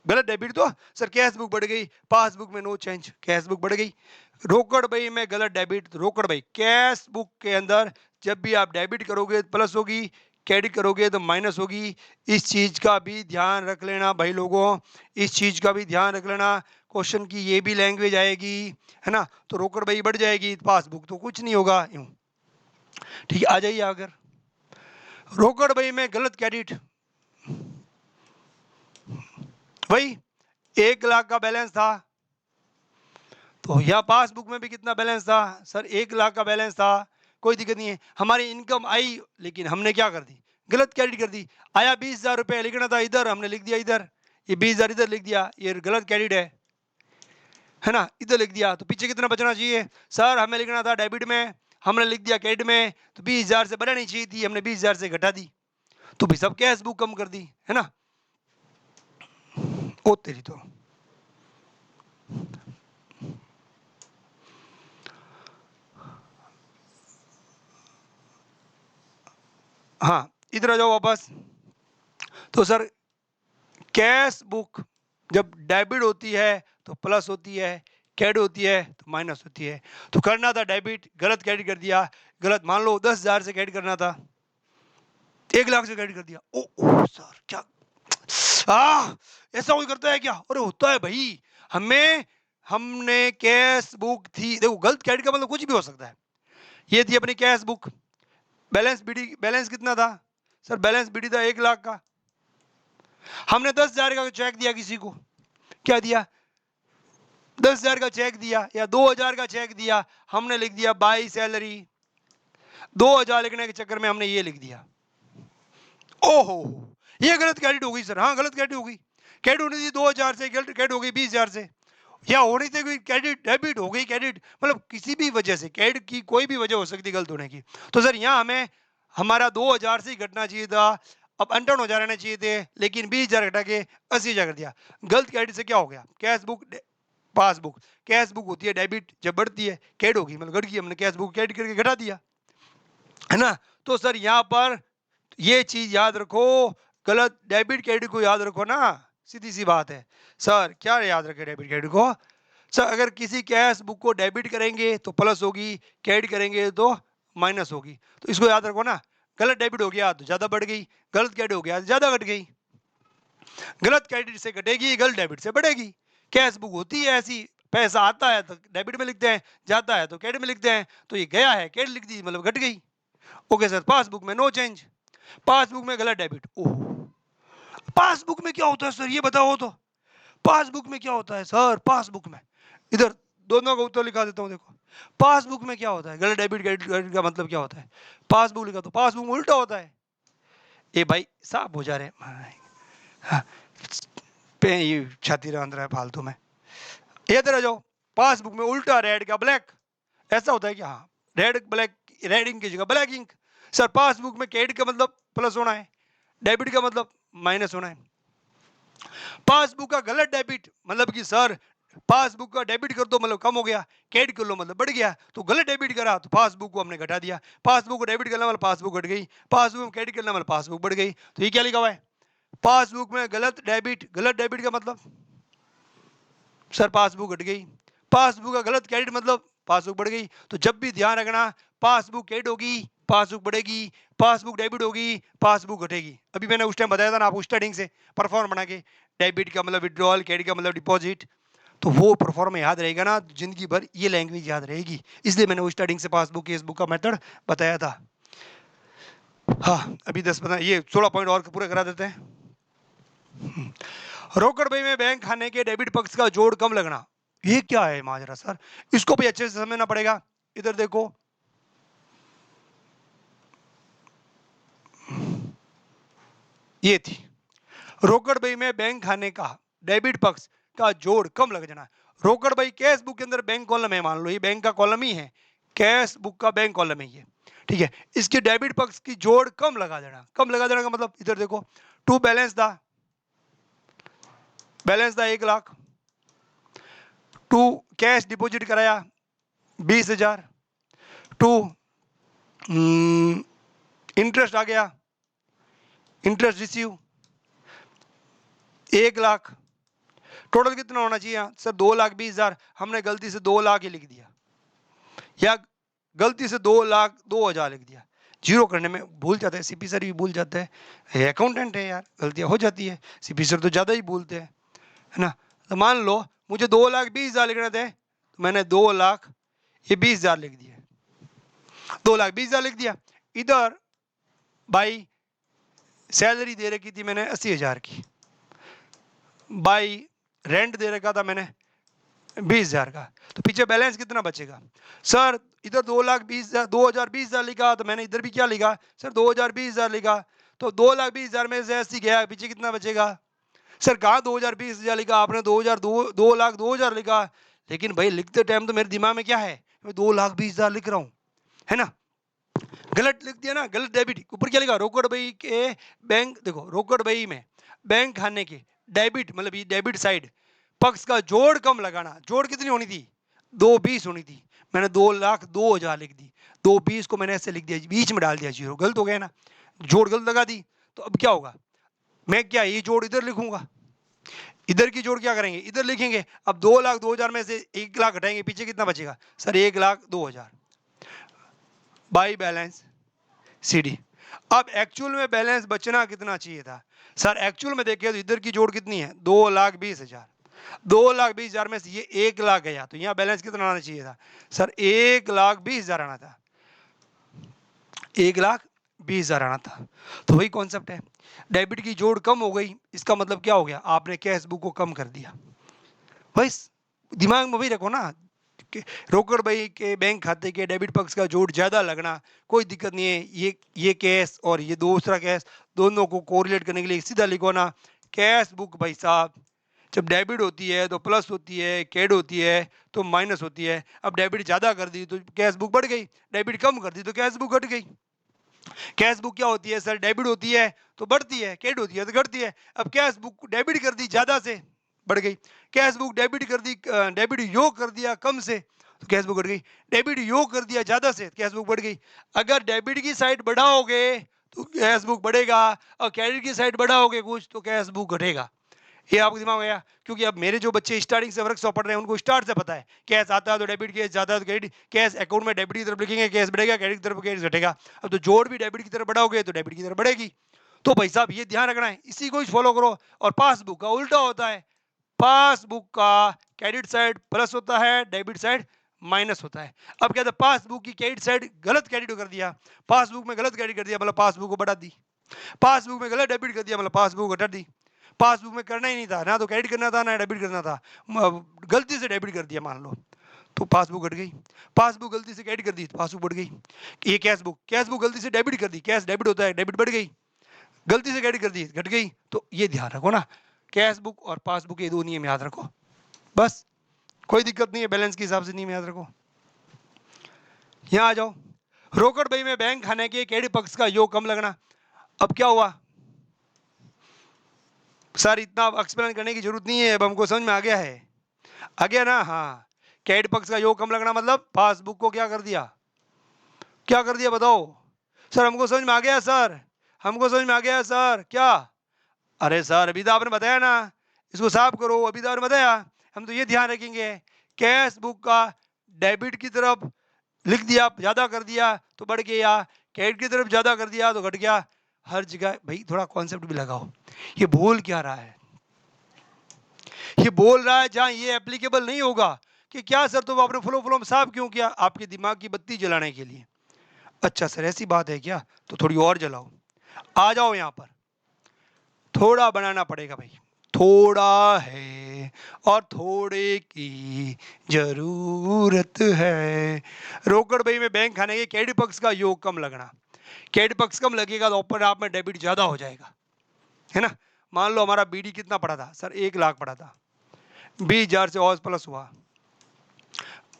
गलत डेबिट तो सर कैश बुक बढ़ गई, पासबुक में नो चेंज, कैश बुक बढ़ गई। रोकड़ बही में गलत डेबिट तो रोकड़ बही, कैश बुक के अंदर जब भी आप डेबिट करोगे तो प्लस होगी, क्रेडिट करोगे तो माइनस होगी। इस चीज का भी ध्यान रख लेना भाई लोगों, इस चीज का भी ध्यान रख लेना। क्वेश्चन की ये भी लैंग्वेज आएगी, है ना, तो रोकड़ बही बढ़ जाएगी, पासबुक तो कुछ नहीं होगा यूं। ठीक है, आ जाइए अगर रोकड़ बही में गलत क्रेडिट, भाई 1 लाख का बैलेंस था, तो यहाँ पासबुक में भी कितना बैलेंस था? सर 1 लाख का बैलेंस था, कोई दिक्कत नहीं है, हमारी इनकम आई लेकिन हमने क्या कर दी? गलत क्रेडिट कर दी। आया 20,000 रुपये, लिखना था इधर, हमने लिख दिया इधर, ये 20,000 इधर लिख दिया, ये गलत क्रेडिट है ना, इधर लिख दिया, तो पीछे कितना बचना चाहिए? सर हमें लिखना था डेबिट में, हमने लिख दिया क्रेडिट में, तो 20,000 से बढ़ानी चाहिए थी, हमने 20,000 से घटा दी, तो भाई सब कैश बुक कम कर दी, है ना। ओ तेरी तो, हाँ इधर आ जाओ वापस। तो सर कैश बुक जब डेबिट होती है तो प्लस होती है, क्रेडिट होती है तो माइनस होती है। तो करना था डेबिट, गलत क्रेडिट कर दिया, गलत मान लो 10,000 से क्रेडिट करना था, 1 लाख से क्रेडिट कर दिया। ओ, ओ सर क्या ऐसा कोई करता है क्या? अरे होता है भाई, हमें हमने कैश बुक थी, देखो गलत क्रेडिट का मतलब कुछ भी हो सकता है। ये थी अपनी cash book, balance B D, balance कितना था? सर बैलेंस बीडी था 1 लाख का, हमने 10,000 का चेक दिया किसी को, क्या दिया? 10,000 का चेक दिया या 2,000 का चेक दिया, हमने लिख दिया बाई सैलरी, 2,000 लिखने के चक्कर में हमने ये लिख दिया। ओहो, ये गलत क्रेडिट हो गई सर, हाँ गलत क्रेडिट हो गई, क्रेडिट होनी थी 2,000 से, गलत क्रेडिट हो गई 20,000 से, या होनी थी कोई क्रेडिट, डेबिट हो गई क्रेडिट, मतलब किसी भी वजह से क्रेडिट की कोई भी वजह हो सकती है गलत होने की। तो सर यहाँ हमें हमारा 2,000 से ही घटना चाहिए था, अब अंटन हो जा रहना चाहिए थे, लेकिन 20,000 घटा के 80,000 कर दिया। गलत क्रेडिट से क्या हो गया? Cash book passbook, cash book होती है डेबिट, जब बढ़ती है क्रेडिट होगी, मतलब घट गई, हमने कैश बुक क्रेडिट करके घटा दिया, है ना। तो सर यहाँ पर ये चीज याद रखो, गलत डेबिट क्रेडिट को याद रखो ना, सीधी सी बात है। सर क्या याद रखे डेबिट क्रेडिट को? सर अगर किसी कैश बुक को डेबिट करेंगे तो प्लस होगी, क्रेडिट करेंगे तो माइनस होगी, तो इसको याद रखो ना। गलत डेबिट हो गया तो ज्यादा बढ़ गई, गलत क्रेडिट हो गया तो ज्यादा घट गई, गलत क्रेडिट से घटेगी, गलत डेबिट से बढ़ेगी। कैश बुक होती है ऐसी, पैसा आता है तो डेबिट में लिखते हैं, जाता है तो क्रेडिट में लिखते हैं, तो ये गया है क्रेडिट लिख दी मतलब घट गई। ओके सर, पासबुक में नो चेंज, पासबुक में गलत डेबिट। ओह, पासबुक में क्या होता है सर, ये बताओ तो, पासबुक में क्या होता है सर? पासबुक में इधर दोनों का उत्तर लिखा देता हूं, देखो पासबुक में क्या होता है, गलत डेबिट क्रेडिट क्रेडिट का मतलब क्या होता है? पासबुक लिखा तो पासबुक में उल्टा होता है। ए भाई साफ हो जा रहे हैं, हाँ, पे ये छाती रहा है फालतू में, ये तरह जाओ, पासबुक में उल्टा रेड का ब्लैक, ऐसा होता है कि हाँ रेड ब्लैक, रेड इंक की जगह ब्लैक इंक। सर पासबुक में क्रेडिट का मतलब प्लस होना है, डेबिट का मतलब माइनस होना है। पासबुक का गलत डेबिट मतलब कि सर पासबुक का डेबिट कर दो मतलब कम हो गया, क्रेडिट कर लो मतलब बढ़ गया, तो गलत डेबिट करा तो पासबुक को हमने घटा दिया, पासबुक को डेबिट करना मतलब पासबुक घट गई, पासबुक में क्रेडिट करना मतलब पासबुक बढ़ गई। तो ये क्या लिखा हुआ है? पासबुक में गलत डेबिट, गलत डेबिट का मतलब सर पासबुक घट गई, पासबुक का गलत क्रेडिट मतलब पासबुक बढ़ गई। तो जब भी ध्यान रखना, पासबुक क्रेडिट होगी पासबुक बढ़ेगी, पासबुक डेबिट होगी पासबुक घटेगी। अभी मैंने उस टाइम बताया था ना आपको स्टार्टिंग से परफॉर्म बना के, डेबिट का मतलब विड्रॉल, क्रेडिट का मतलब डिपॉजिट, तो वो प्रोफॉर्मा याद रहेगा ना, जिंदगी भर ये लैंग्वेज याद रहेगी। इसलिए मैंने वो स्टार्टिंग से पासबुक केसबुक का मेथड बताया था। हाँ, अभी 10-15 ये 16 पॉइंट और पूरे करा देते हैं। रोकड़ बही में बैंक खाने के डेबिट पक्ष का जोड़ कम लगना, ये क्या है माजरा सर? इसको भी अच्छे से समझना पड़ेगा। इधर देखो, ये थी रोकड़ बही में बैंक खाने का डेबिट पक्ष का जोड़ कम लग जाना। रोकड़ बही कैश बुक के अंदर बैंक कॉलम है, मान लो ये बैंक का कॉलम ही है, कैश बुक का बैंक कॉलम है ये, ठीक है। इसके डेबिट पक्ष की जोड़ कम लगा देना। कम लगा देना का मतलब इधर देखो, टू बैलेंस था 1 लाख, टू कैश डिपॉजिट कराया 20,000, टू इंटरेस्ट आ गया, इंटरेस्ट रिसीव 1 लाख। टोटल कितना होना चाहिए सर? 2,20,000। हमने गलती से 2 लाख ही लिख दिया, या गलती से 2,02,000 लिख दिया। जीरो करने में भूल जाते हैं, सीपी सर भी भूल जाते हैं, अकाउंटेंट है यार, गलतियां हो जाती है। सीपी सर तो ज्यादा ही भूलते हैं, है ना। तो मान लो मुझे 2,20,000 लिखने थे, तो मैंने 2,00,000 ये 20,000 लिख दिए, 2,20,000 लिख दिया। इधर भाई सैलरी दे रखी थी मैंने 80,000 की, भाई रेंट दे रखा था मैंने 20,000 का, तो पीछे बैलेंस कितना बचेगा सर? इधर 2,20,000 लिखा, तो मैंने इधर भी क्या लिखा सर? 2,20,000 लिखा, तो 2,20,000 में से 80 गया, पीछे कितना बचेगा सर? कहाँ 2,20,000 लिखा आपने? 2,02,000 लिखा। लेकिन भाई लिखते टाइम तो मेरे दिमाग में क्या है, मैं 2,20,000 लिख रहा हूँ, है ना। गलत लिख दिया ना, गलत डेबिट। ऊपर क्या लिखा? रोकड़ बही के बैंक, देखो रोकड़ बही में बैंक खाने के डेबिट, मतलब ये डेबिट साइड पक्ष का जोड़ कम लगाना। जोड़ कितनी होनी थी? 2,20 होनी थी, मैंने 2,02,000 लिख दी। 2,20 को मैंने ऐसे लिख दिया, बीच में डाल दिया जीरो, गलत हो गया ना, जोड़ गलत लगा दी। तो अब क्या होगा, मैं क्या ये जोड़ इधर लिखूंगा, इधर की जोड़ क्या करेंगे, इधर लिखेंगे। अब 2,02,000 में से 1,00,000 घटाएंगे, पीछे कितना बचेगा सर? 1,02,000 by balance CD. अब एक्चुअल में बैलेंस बचना कितना चाहिए था सर? एक्चुअल में देखिए तो इधर की जोड़ कितनी है? 2,20,000। 2,20,000 में से ये 1,00,000 गया, तो यहाँ बैलेंस कितना आना चाहिए था सर? 1,20,000 आना था, 1,20,000 आना था। तो वही कॉन्सेप्ट है, डेबिट की जोड़ कम हो गई, इसका मतलब क्या हो गया? आपने कैश बुक को कम कर दिया। भाई दिमाग में वही रखो ना, रोकड़ बही के बैंक खाते के डेबिट पक्ष का जोड़ ज्यादा लगना कोई दिक्कत नहीं है। ये केस और ये दूसरा केस, दोनों को कोरिलेट करने के लिए सीधा लिखो ना, कैश बुक भाई साहब जब डेबिट होती है तो प्लस होती है, कैड होती है तो माइनस होती है। अब डेबिट ज्यादा कर दी तो कैश बुक बढ़ गई, डेबिट कम कर दी तो कैश बुक घट गई। कैश बुक क्या होती है सर? डेबिट होती है तो बढ़ती है, कैड होती है तो घटती है। अब कैश बुक डेबिट कर दी ज्यादा से, बढ़ गई। कैश बुक डेबिट कर दी, डेबिट योग कर दिया कम से, तो कैश बुक घट गई। डेबिट योग कर दिया ज्यादा से, कैश बुक बढ़ गई। अगर डेबिट की साइड बढ़ाओगे तो कैश बुक बढ़ेगा, और क्रेडिट की साइड बढ़ाओगे कुछ तो कैश बुक घटेगा। ये आपको दिमाग में आया? क्योंकि अब मेरे जो बच्चे स्टार्टिंग से वर्कशॉप पढ़ रहे हैं उनको स्टार्ट से पता है, कैश आता है तो डेबिट, कैश जाता है तो क्रेडिट। कैश अकाउंट में डेबिट की तरफ लिखेंगे, कैश बढ़ेगा, क्रेडिट की तरफ कैश घटेगा। अब तो जोड़ भी डेबिट की तरफ बढ़ाओगे तो डेबिट की तरफ बढ़ेगी। तो भाई साहब ये ध्यान रखना है, इसी को फॉलो करो। और पासबुक का उल्टा होता है, पासबुक का क्रेडिट साइड प्लस होता है, डेबिट साइड माइनस होता है। अब कहते हैं पासबुक की क्रेडिट साइड गलत क्रेडिट कर दिया, पासबुक में गलत क्रेडिट कर दिया मतलब पासबुक को बढ़ा दी, पासबुक में गलत डेबिट कर दिया मतलब पासबुक को घटा दी। पासबुक में करना ही नहीं था, ना तो क्रेडिट करना था ना डेबिट करना था, गलती से डेबिट कर दिया मान लो तो पासबुक घट गई। पासबुक गलती से क्रेडिट कर दी तो पासबुक बढ़ गई। ये कैशबुक गलती से डेबिट कर दी, कैश डेबिट होता है, डेबिट बढ़ गई। गलती से क्रेडिट कर दी, घट गई। तो ये ध्यान रखो ना, कैश बुक और पासबुक ये दो नियम याद रखो बस, कोई दिक्कत नहीं है, बैलेंस के हिसाब से नियम याद रखो। यहाँ आ जाओ, रोकड़ बही में बैंक खाने के क्रेडिट पक्ष का योग कम लगना। अब क्या हुआ सर? इतना एक्सप्लेन करने की जरूरत नहीं है, अब हमको समझ में आ गया है, आ गया ना। हाँ, क्रेडिट पक्ष का योग कम लगना मतलब पासबुक को क्या कर दिया, क्या कर दिया बताओ सर? हमको समझ में आ गया सर, हमको समझ में आ गया सर। क्या? अरे सर अभी तो आपने बताया ना, इसको साफ करो, अभी तो आपने बताया। हम तो ये ध्यान रखेंगे, कैश बुक का डेबिट की तरफ लिख दिया, ज्यादा कर दिया तो बढ़ गया, क्रेडिट की तरफ ज्यादा कर दिया तो घट गया। हर जगह भाई थोड़ा कॉन्सेप्ट भी लगाओ, ये भूल क्या रहा है? ये बोल रहा है जहां ये एप्लीकेबल नहीं होगा कि क्या सर तो आपने फ्लो फ्लो में साफ क्यों किया, आपके दिमाग की बत्ती जलाने के लिए। अच्छा सर ऐसी बात है क्या, तो थोड़ी और जलाओ, आ जाओ यहां पर। थोड़ा बनाना पड़ेगा भाई, थोड़ा है और थोड़े की जरूरत है। रोकड़ भाई में बैंक खाने के क्रेडिट पक्ष का योग कम लगना, क्रेडिट पक्ष कम लगेगा तो ऊपर आप में डेबिट ज्यादा हो जाएगा, है ना। मान लो हमारा बीडी कितना पड़ा था सर, 1 लाख पड़ा था, 20,000 से और प्लस हुआ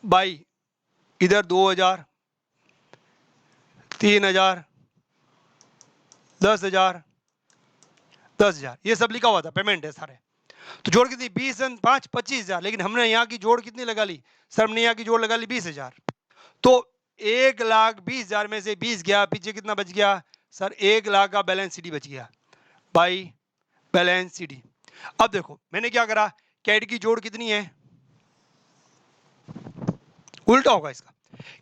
भाई, इधर 2,000, 3,000, 10,000, 10,000, ये सब लिखा हुआ था, पेमेंट है सारे। तो जोड़ कितनी, 20 5 25,000, लेकिन हमने यहाँ की जोड़ कितनी लगा ली सर, हमने यहाँ की जोड़ लगा ली 20,000। तो 1,20,000 में से 20 गया, पीछे कितना बच गया सर, 1 लाख का बैलेंस सीडी बच गया भाई, बैलेंस सीडी। अब देखो मैंने क्या करा, कैड की जोड़ कितनी है, उल्टा होगा इसका,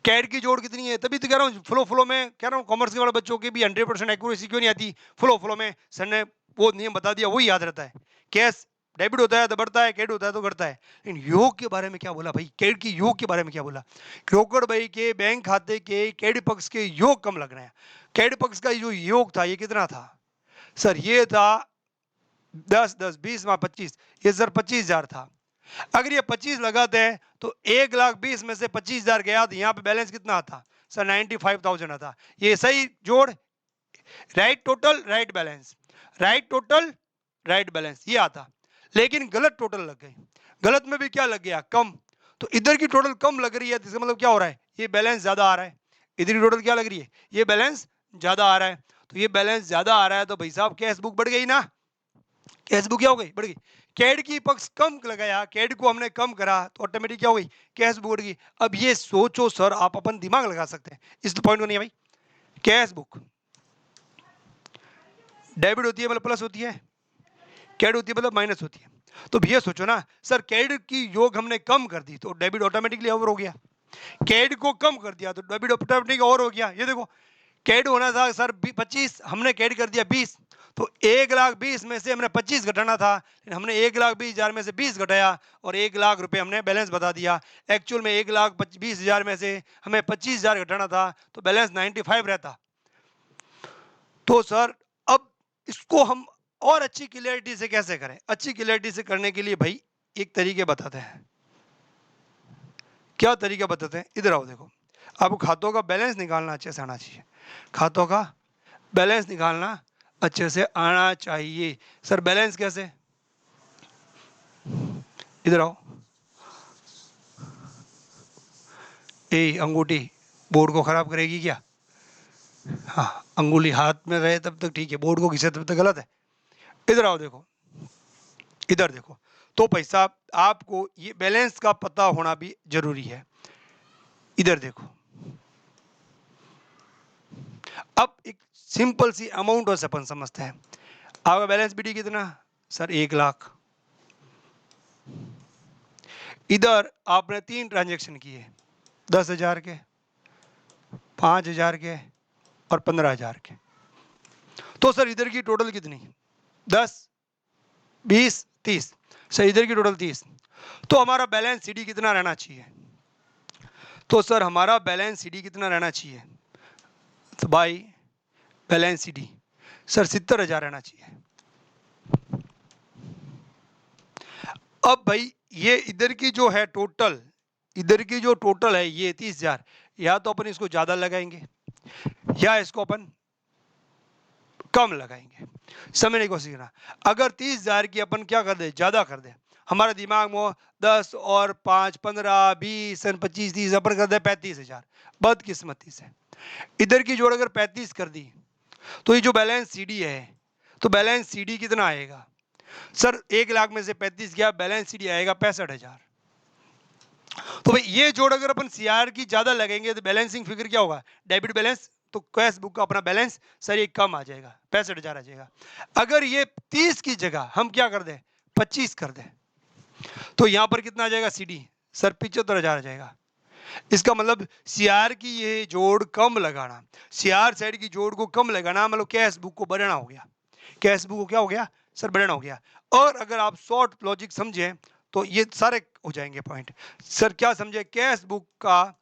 कैड की जोड़ कितनी है, तभी तो कह रहा हूँ फ्लो फ्लो में कह रहा हूँ कॉमर्स के वाले बच्चों की भी 100% एक्यूरेसी क्यों नहीं आती, फ्लो फ्लो में सर ने वो नियम बता दिया वही याद रहता है। कैश डेबिट होता है तो बढ़ता है, क्रेडिट होता है तो घटता है। लेकिन योग के बारे में क्या बोला भाई, क्रेडिट की योग के बारे में क्या बोला, रोकड़ भाई के बैंक खाते के क्रेडिट पक्ष के योग कम लग रहे हैं। क्रेडिट पक्ष का जो योग था ये कितना था सर, ये था 10 10 20 में 25, ये सर 25,000 था। अगर ये 25 लगाते हैं तो 1,20,000 में से 25,000 गया तो यहाँ पे बैलेंस कितना आता सर, 95,000 आता। ये सही जोड़, right total right balance, right total right balance ये आता। लेकिन गलत टोटल लग गई, गलत में भी क्या लग गया, कम। तो इधर की टोटल कम लग रही है, इसका मतलब क्या हो रहा है, ये बैलेंस ज्यादा आ रहा है। इधर की टोटल क्या लग रही है, ये बैलेंस ज्यादा आ रहा है। तो ये बैलेंस ज्यादा आ रहा है तो भाई साहब कैश बुक बढ़ गई ना, कैश बुक क्या हो गई, बढ़ गई। कैड की पक्ष कम लगाया, कैड को हमने कम करा तो ऑटोमेटिक क्या हो गई, कैश बुक बढ़ गई। अब ये सोचो सर, आप अपन दिमाग लगा सकते हैं, इस पॉइंट को नहीं है भाई। कैश बुक डेबिट होती है मतलब प्लस होती है, कैड होती है मतलब माइनस होती है। तो भैया सोचो ना सर, कैड की योग हमने कम कर दी तो डेबिट ऑटोमेटिकली ओवर हो गया, कैड को कम कर दिया तो डेबिट ऑटोमेटिकली ओवर हो गया। ये देखो कैड होना था सर 25, हमने कैड कर दिया 20, तो 1,20,000 में से हमने 25 घटाना था, हमने 1,20,000 में से 20 घटाया और 1 लाख रुपए हमने बैलेंस बता दिया। एक्चुअल में 1,20,000 में से हमें 25,000 घटाना था तो बैलेंस 95 रहता। तो सर अब इसको हम और अच्छी क्लियरिटी से कैसे करें, अच्छी क्लियरिटी से करने के लिए भाई एक तरीके बताते हैं। क्या तरीका बताते हैं, इधर आओ देखो, आपको खातों का बैलेंस निकालना अच्छे से आना चाहिए, खातों का बैलेंस निकालना अच्छे से आना चाहिए। सर बैलेंस कैसे, इधर आओ, ए अंगूठी बोर्ड को खराब करेगी क्या, हाँ अंगुली हाथ में रहे तब तक ठीक है, बोर्ड को घिसे तब तक गलत है। इधर आओ देखो, इधर देखो, तो भाई साहब आपको ये बैलेंस का पता होना भी जरूरी है। इधर देखो, अब एक सिंपल सी अमाउंट से अपन समझते हैं, आपका बैलेंस बीडी कितना सर, 1 लाख। इधर आपने 3 ट्रांजेक्शन किए, 10,000 के, 5,000 के और 15,000 के। तो सर इधर की टोटल कितनी, 10 20 30, सर इधर की टोटल 30। तो हमारा बैलेंस सीडी कितना रहना चाहिए, तो सर हमारा बैलेंस सीडी कितना रहना चाहिए, तो भाई बैलेंस सीडी सर 70,000 रहना चाहिए। अब भाई ये इधर की जो है टोटल, इधर की जो टोटल है ये 30,000, या तो अपन इसको ज्यादा लगाएंगे या इसको अपन कम लगाएंगे, समझने की कोशिश करना। अगर 30,000 की अपन क्या कर दे, ज्यादा कर दे, हमारे दिमाग में 10 और 5 15 20 25 30 अपन कर दे 35,000, बदकिस्मती से इधर की जोड़ अगर 35 कर दी तो ये जो बैलेंस सीडी है, तो बैलेंस सीडी कितना आएगा सर, 1 लाख में से 35 गया, बैलेंस सीडी आएगा 65,000। तो भाई ये जोड़ अगर अपन सीआर की ज्यादा लगेंगे तो बैलेंसिंग फिगर क्या होगा, डेबिट बैलेंस, तो कैश बुक का अपना बैलेंस सर ये कम आ जाएगा, 65,000 आ जाएगा। अगर ये 30 की जगह हम क्या कर दें, 25 कर दें, तो यहां पर कितना आ जाएगा सीडी सर, 75,000 आ जाएगा। इसका मतलब सीआर की ये जोड़ कम लगाना, सीआर साइड की जोड़ को कम लगाना, मतलब कैश बुक को बढ़ाना हो गया, कैश बुक को क्या हो गया, सर बर्डन हो गया। और अगर आप शॉर्ट लॉजिक समझें तो ये सारे हो जाएंगे पॉइंट। सर क्या समझे, कैश बुक का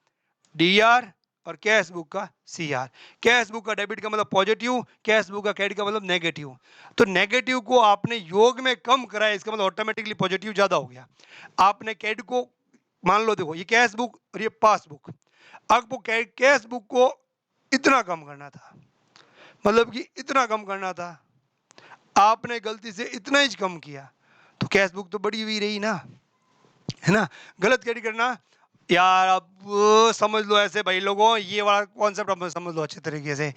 डीआर और कैश बुक का सीआर। कैश बुक का डेबिट का मतलब पॉजिटिव, कैश बुक का क्रेडिट का मतलब नेगेटिव। तो नेगेटिव को आपने योग में कम करा है, इसका मतलब ऑटोमेटिकली पॉजिटिव ज्यादा हो गया। आपने क्रेडिट को, मान लो देखो ये कैश बुक और ये पासबुक, आपको कैश बुक को इतना कम करना था, मतलब कि इतना कम करना था, आपने गलती से इतना ही कम किया, तो कैश बुक तो बड़ी हुई रही ना, है ना। गलत कैरी करना यार, अब समझ लो ऐसे भाई लोगों, ये वाला कॉन्सेप्ट अब समझ लो अच्छे तरीके से।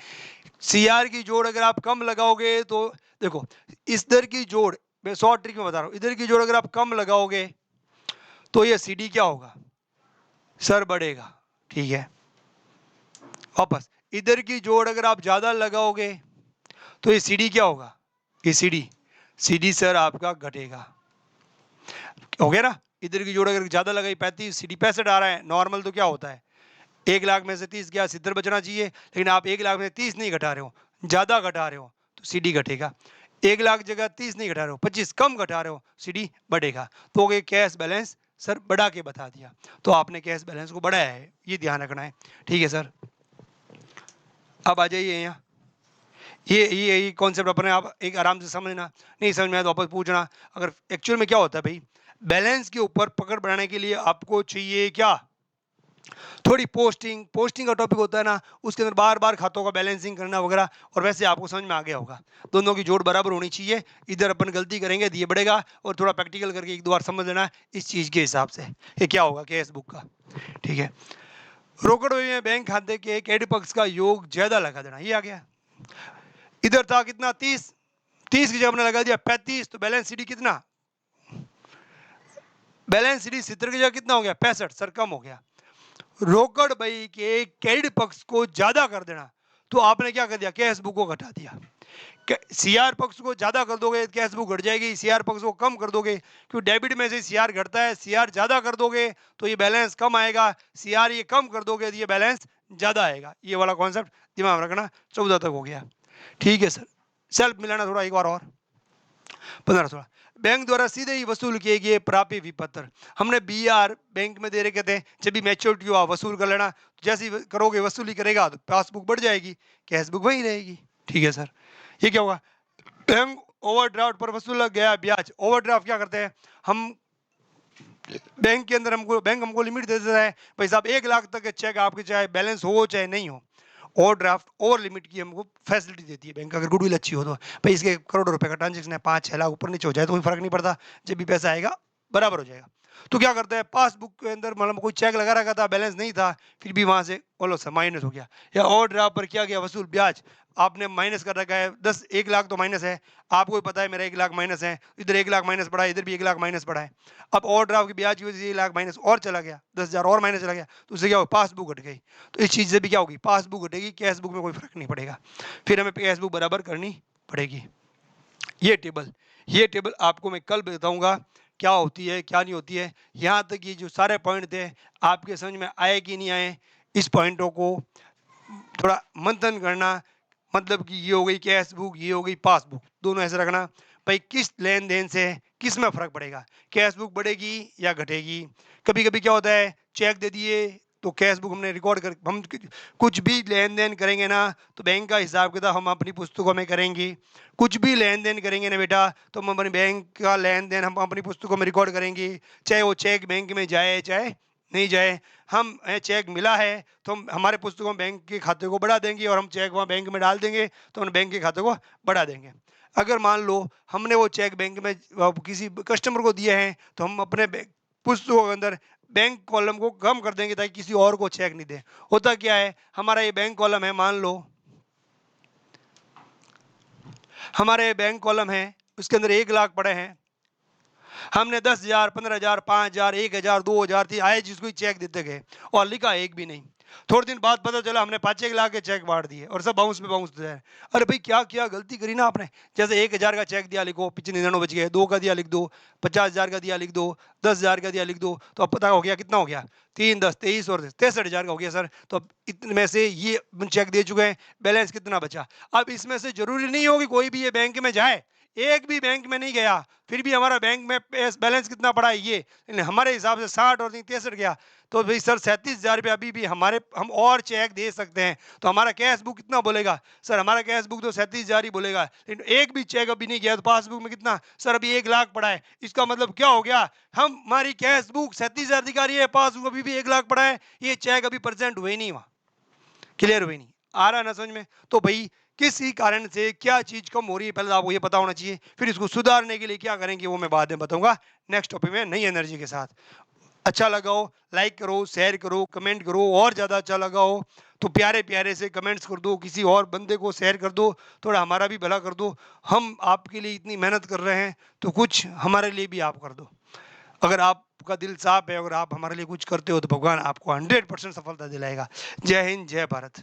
सीआर की जोड़ अगर आप कम लगाओगे तो देखो, इस दर की जोड़, मैं शॉर्ट ट्रिक में बता रहा हूं, इधर की जोड़ अगर आप कम लगाओगे तो ये सीडी क्या होगा, सर बढ़ेगा। ठीक है, वापस इधर की जोड़ अगर आप ज्यादा लगाओगे तो ये सीडी क्या होगा, ये सीडी, सीडी सर आपका घटेगा। हो गया ना। इधर की जोड़ अगर ज्यादा लगाई 35, सीडी 65 आ रहा है, नॉर्मल तो क्या होता है 1 लाख में से 30 गया, 70 बचना चाहिए, लेकिन आप 1 लाख में 30 नहीं घटा रहे हो, ज्यादा घटा रहे हो तो सीडी घटेगा। 1 लाख जगह 30 नहीं घटा रहे हो, 25 कम घटा रहे हो, सीडी बढ़ेगा। तो ये कैश बैलेंस सर बढ़ा के बता दिया, तो आपने कैश बैलेंस को बढ़ाया है, ये ध्यान रखना है। ठीक है सर, अब आ जाइए यहाँ, ये कॉन्सेप्ट अपने आप एक आराम से समझना, नहीं समझ में आया तो वापस पूछना। अगर एक्चुअल में क्या होता है भाई, बैलेंस के ऊपर पकड़ बनाने के लिए आपको चाहिए क्या, थोड़ी पोस्टिंग, पोस्टिंग का टॉपिक होता है ना, उसके अंदर बार बार खातों का बैलेंसिंग करना वगैरह, और वैसे आपको समझ में आ गया होगा दोनों की जोड़ बराबर होनी चाहिए। इधर अपन गलती करेंगे तो ये बढ़ेगा, और थोड़ा प्रैक्टिकल करके एक दो बार समझ लेना इस चीज़ के हिसाब से ये क्या होगा केस बुक का। ठीक है, रोकड़ में बैंक खाते के क्रेडिट पक्ष का योग ज्यादा लगा देना, ये आ गया। इधर था कितना 30, 30 की जगह हमने लगा दिया 35, तो बैलेंस सीडी कितना, बैलेंस सीडी 70 की जगह कितना हो गया 65, सर कम हो गया। रोकड़ बही के क्रेडिट पक्ष को ज्यादा कर देना, तो आपने क्या कर दिया, कैश बुक को घटा दिया। सीआर पक्ष को ज्यादा कर दोगे कैश बुक घट जाएगी, सीआर पक्ष को कम कर दोगे, क्योंकि डेबिट में से सीआर घटता है, सीआर ज्यादा कर दोगे तो ये बैलेंस कम आएगा, सीआर ये कम कर दोगे तो ये बैलेंस ज्यादा आएगा। ये वाला कॉन्सेप्ट दिमाग में रखना। 14 तक हो गया। ठीक है सर, सेल्फ मिलाना थोड़ा एक बार और, 15 16। बैंक द्वारा सीधे ही वसूल किए गए प्राप्य विपत्र, हमने बीआर बैंक में दे रखे थे, जब भी मैच्योरिटी हुआ वसूल कर लेना, जैसे ही करोगे वसूली करेगा तो पासबुक बढ़ जाएगी, कैश बुक वही रहेगी। ठीक है सर, ये क्या होगा, बैंक ओवरड्राफ्ट पर वसूला गया ब्याज। ओवरड्राफ्ट क्या करते हैं हम, बैंक के अंदर हमको, बैंक हमको लिमिट दे देता है भाई साहब 1 लाख तक के चेक आपके चाहे बैलेंस हो चाहे नहीं हो, ओवरड्राफ्ट ओवर लिमिट की हमको फैसिलिटी देती है बैंक, अगर गुडविल अच्छी हो तो। भाई इसके करोड़ों रुपए का ट्रांजेक्शन है, 5 6 लाख ऊपर नीचे हो जाए तो कोई फर्क नहीं पड़ता, जब भी पैसा आएगा बराबर हो जाएगा। तो क्या करते हैं, पासबुक के अंदर मतलब कोई चेक लगा रखा था, बैलेंस नहीं था, फिर भी वहां से बोलो सर माइनस हो गया, या ओवरड्राफ्ट पर किया गया वसूल ब्याज, आपने माइनस कर रखा है 10, 1 लाख तो माइनस है, आपको भी पता है मेरा 1 लाख माइनस है, इधर 1 लाख माइनस पड़ा है, इधर भी 1 लाख माइनस पड़ा है। अब ओवरड्राफ्ट की ब्याज की वजह से 1 लाख माइनस और चला गया, 10,000 और माइनस चला गया, तो उससे क्या होगा, पासबुक घट गई। तो इस चीज़ से भी क्या होगी, पासबुक घटेगी, कैश बुक में कोई फर्क नहीं पड़ेगा, फिर हमें कैश बुक बराबर करनी पड़ेगी। ये टेबल आपको मैं कल बताऊंगा क्या होती है क्या नहीं होती है। यहाँ तक ये जो सारे पॉइंट थे आपके समझ में आए कि नहीं आए, इस पॉइंटों को थोड़ा मंथन करना, मतलब कि ये हो गई कैश बुक, ये हो गई पासबुक, दोनों ऐसे रखना भाई किस लेन देन से किस में फर्क पड़ेगा, कैश बुक बढ़ेगी या घटेगी। कभी कभी क्या होता है, चेक दे दिए तो कैश बुक हमने रिकॉर्ड कर, हम कुछ भी लेन देन करेंगे ना तो बैंक का हिसाब किताब हम अपनी पुस्तकों में करेंगे, कुछ भी लेन देन करेंगे ना बेटा तो हम अपने बैंक का लेन देन हम अपनी पुस्तकों में रिकॉर्ड करेंगे, चाहे वो चेक बैंक में जाए चाहे नहीं जाए। हम चेक मिला है तो हम हमारे पुस्तकों में बैंक के खाते को बढ़ा देंगे, और हम चेक वहाँ बैंक में डाल देंगे तो हम बैंक के खाते को बढ़ा देंगे। अगर मान लो हमने वो चेक बैंक में किसी कस्टमर को दिए हैं तो हम अपने पुस्तकों के अंदर बैंक कॉलम को कम कर देंगे ताकि किसी और को चेक नहीं दे। होता क्या है, हमारा ये बैंक कॉलम है, मान लो हमारे बैंक कॉलम है, उसके अंदर 1 लाख पड़े हैं, हमने 10,000 15,000 5,000 1,000 2,000 थी आए जिसको चेक देते गए और लिखा एक भी नहीं। थोड़े दिन बाद पता चला हमने 5-1 लाख के चेक बांट दिए और सब बाउंस पे बाउंस दे। अरे भाई क्या किया, गलती करी ना आपने। जैसे 1,000 का चेक दिया लिखो, पीछे 99 बच गए, 2 का दिया लिख दो, 50,000 का दिया लिख दो, 10,000 का दिया लिख दो, तो अब पता हो गया कितना हो गया, 3 10 23 और 63,000 का हो गया सर। तो अब इतने में से ये चेक दे चुके हैं, बैलेंस कितना बचा। अब इसमें से जरूरी नहीं हो कि कोई भी ये बैंक में जाए, एक भी बैंक में नहीं गया, फिर भी हमारा बैंक में बैलेंस कितना पड़ा है ये, लेकिन हमारे हिसाब से 60 और 63 गया, तो भाई सर 37,000 रुपये अभी भी हमारे, हम और चेक दे सकते हैं, तो हमारा कैश बुक कितना बोलेगा सर, हमारा कैश बुक तो 37,000 ही बोलेगा, लेकिन एक भी चेक अभी नहीं गया, तो पासबुक में कितना सर अभी 1 लाख पड़ा है, इसका मतलब क्या हो गया, हम हमारी कैश बुक 37,000 दिखा रही है, पासबुक अभी भी 1 लाख पड़ा है, ये चेक अभी प्रेजेंट हुए नहीं वहां, क्लियर हुई नहीं, आ रहा ना समझ में। तो भाई किसी कारण से क्या चीज कम हो रही है, पहले आपको ये पता होना चाहिए, फिर इसको सुधारने के लिए क्या करेंगे वो मैं बाद में बताऊंगा नेक्स्ट टॉपिक में नई एनर्जी के साथ। अच्छा लगा हो लाइक करो, शेयर करो, कमेंट करो, और ज़्यादा अच्छा लगा हो तो प्यारे प्यारे से कमेंट्स कर दो, किसी और बंदे को शेयर कर दो, थोड़ा हमारा भी भला कर दो, हम आपके लिए इतनी मेहनत कर रहे हैं तो कुछ हमारे लिए भी आप कर दो। अगर आपका दिल साफ है, अगर आप हमारे लिए कुछ करते हो तो भगवान आपको 100% सफलता दिलाएगा। जय हिंद, जय भारत।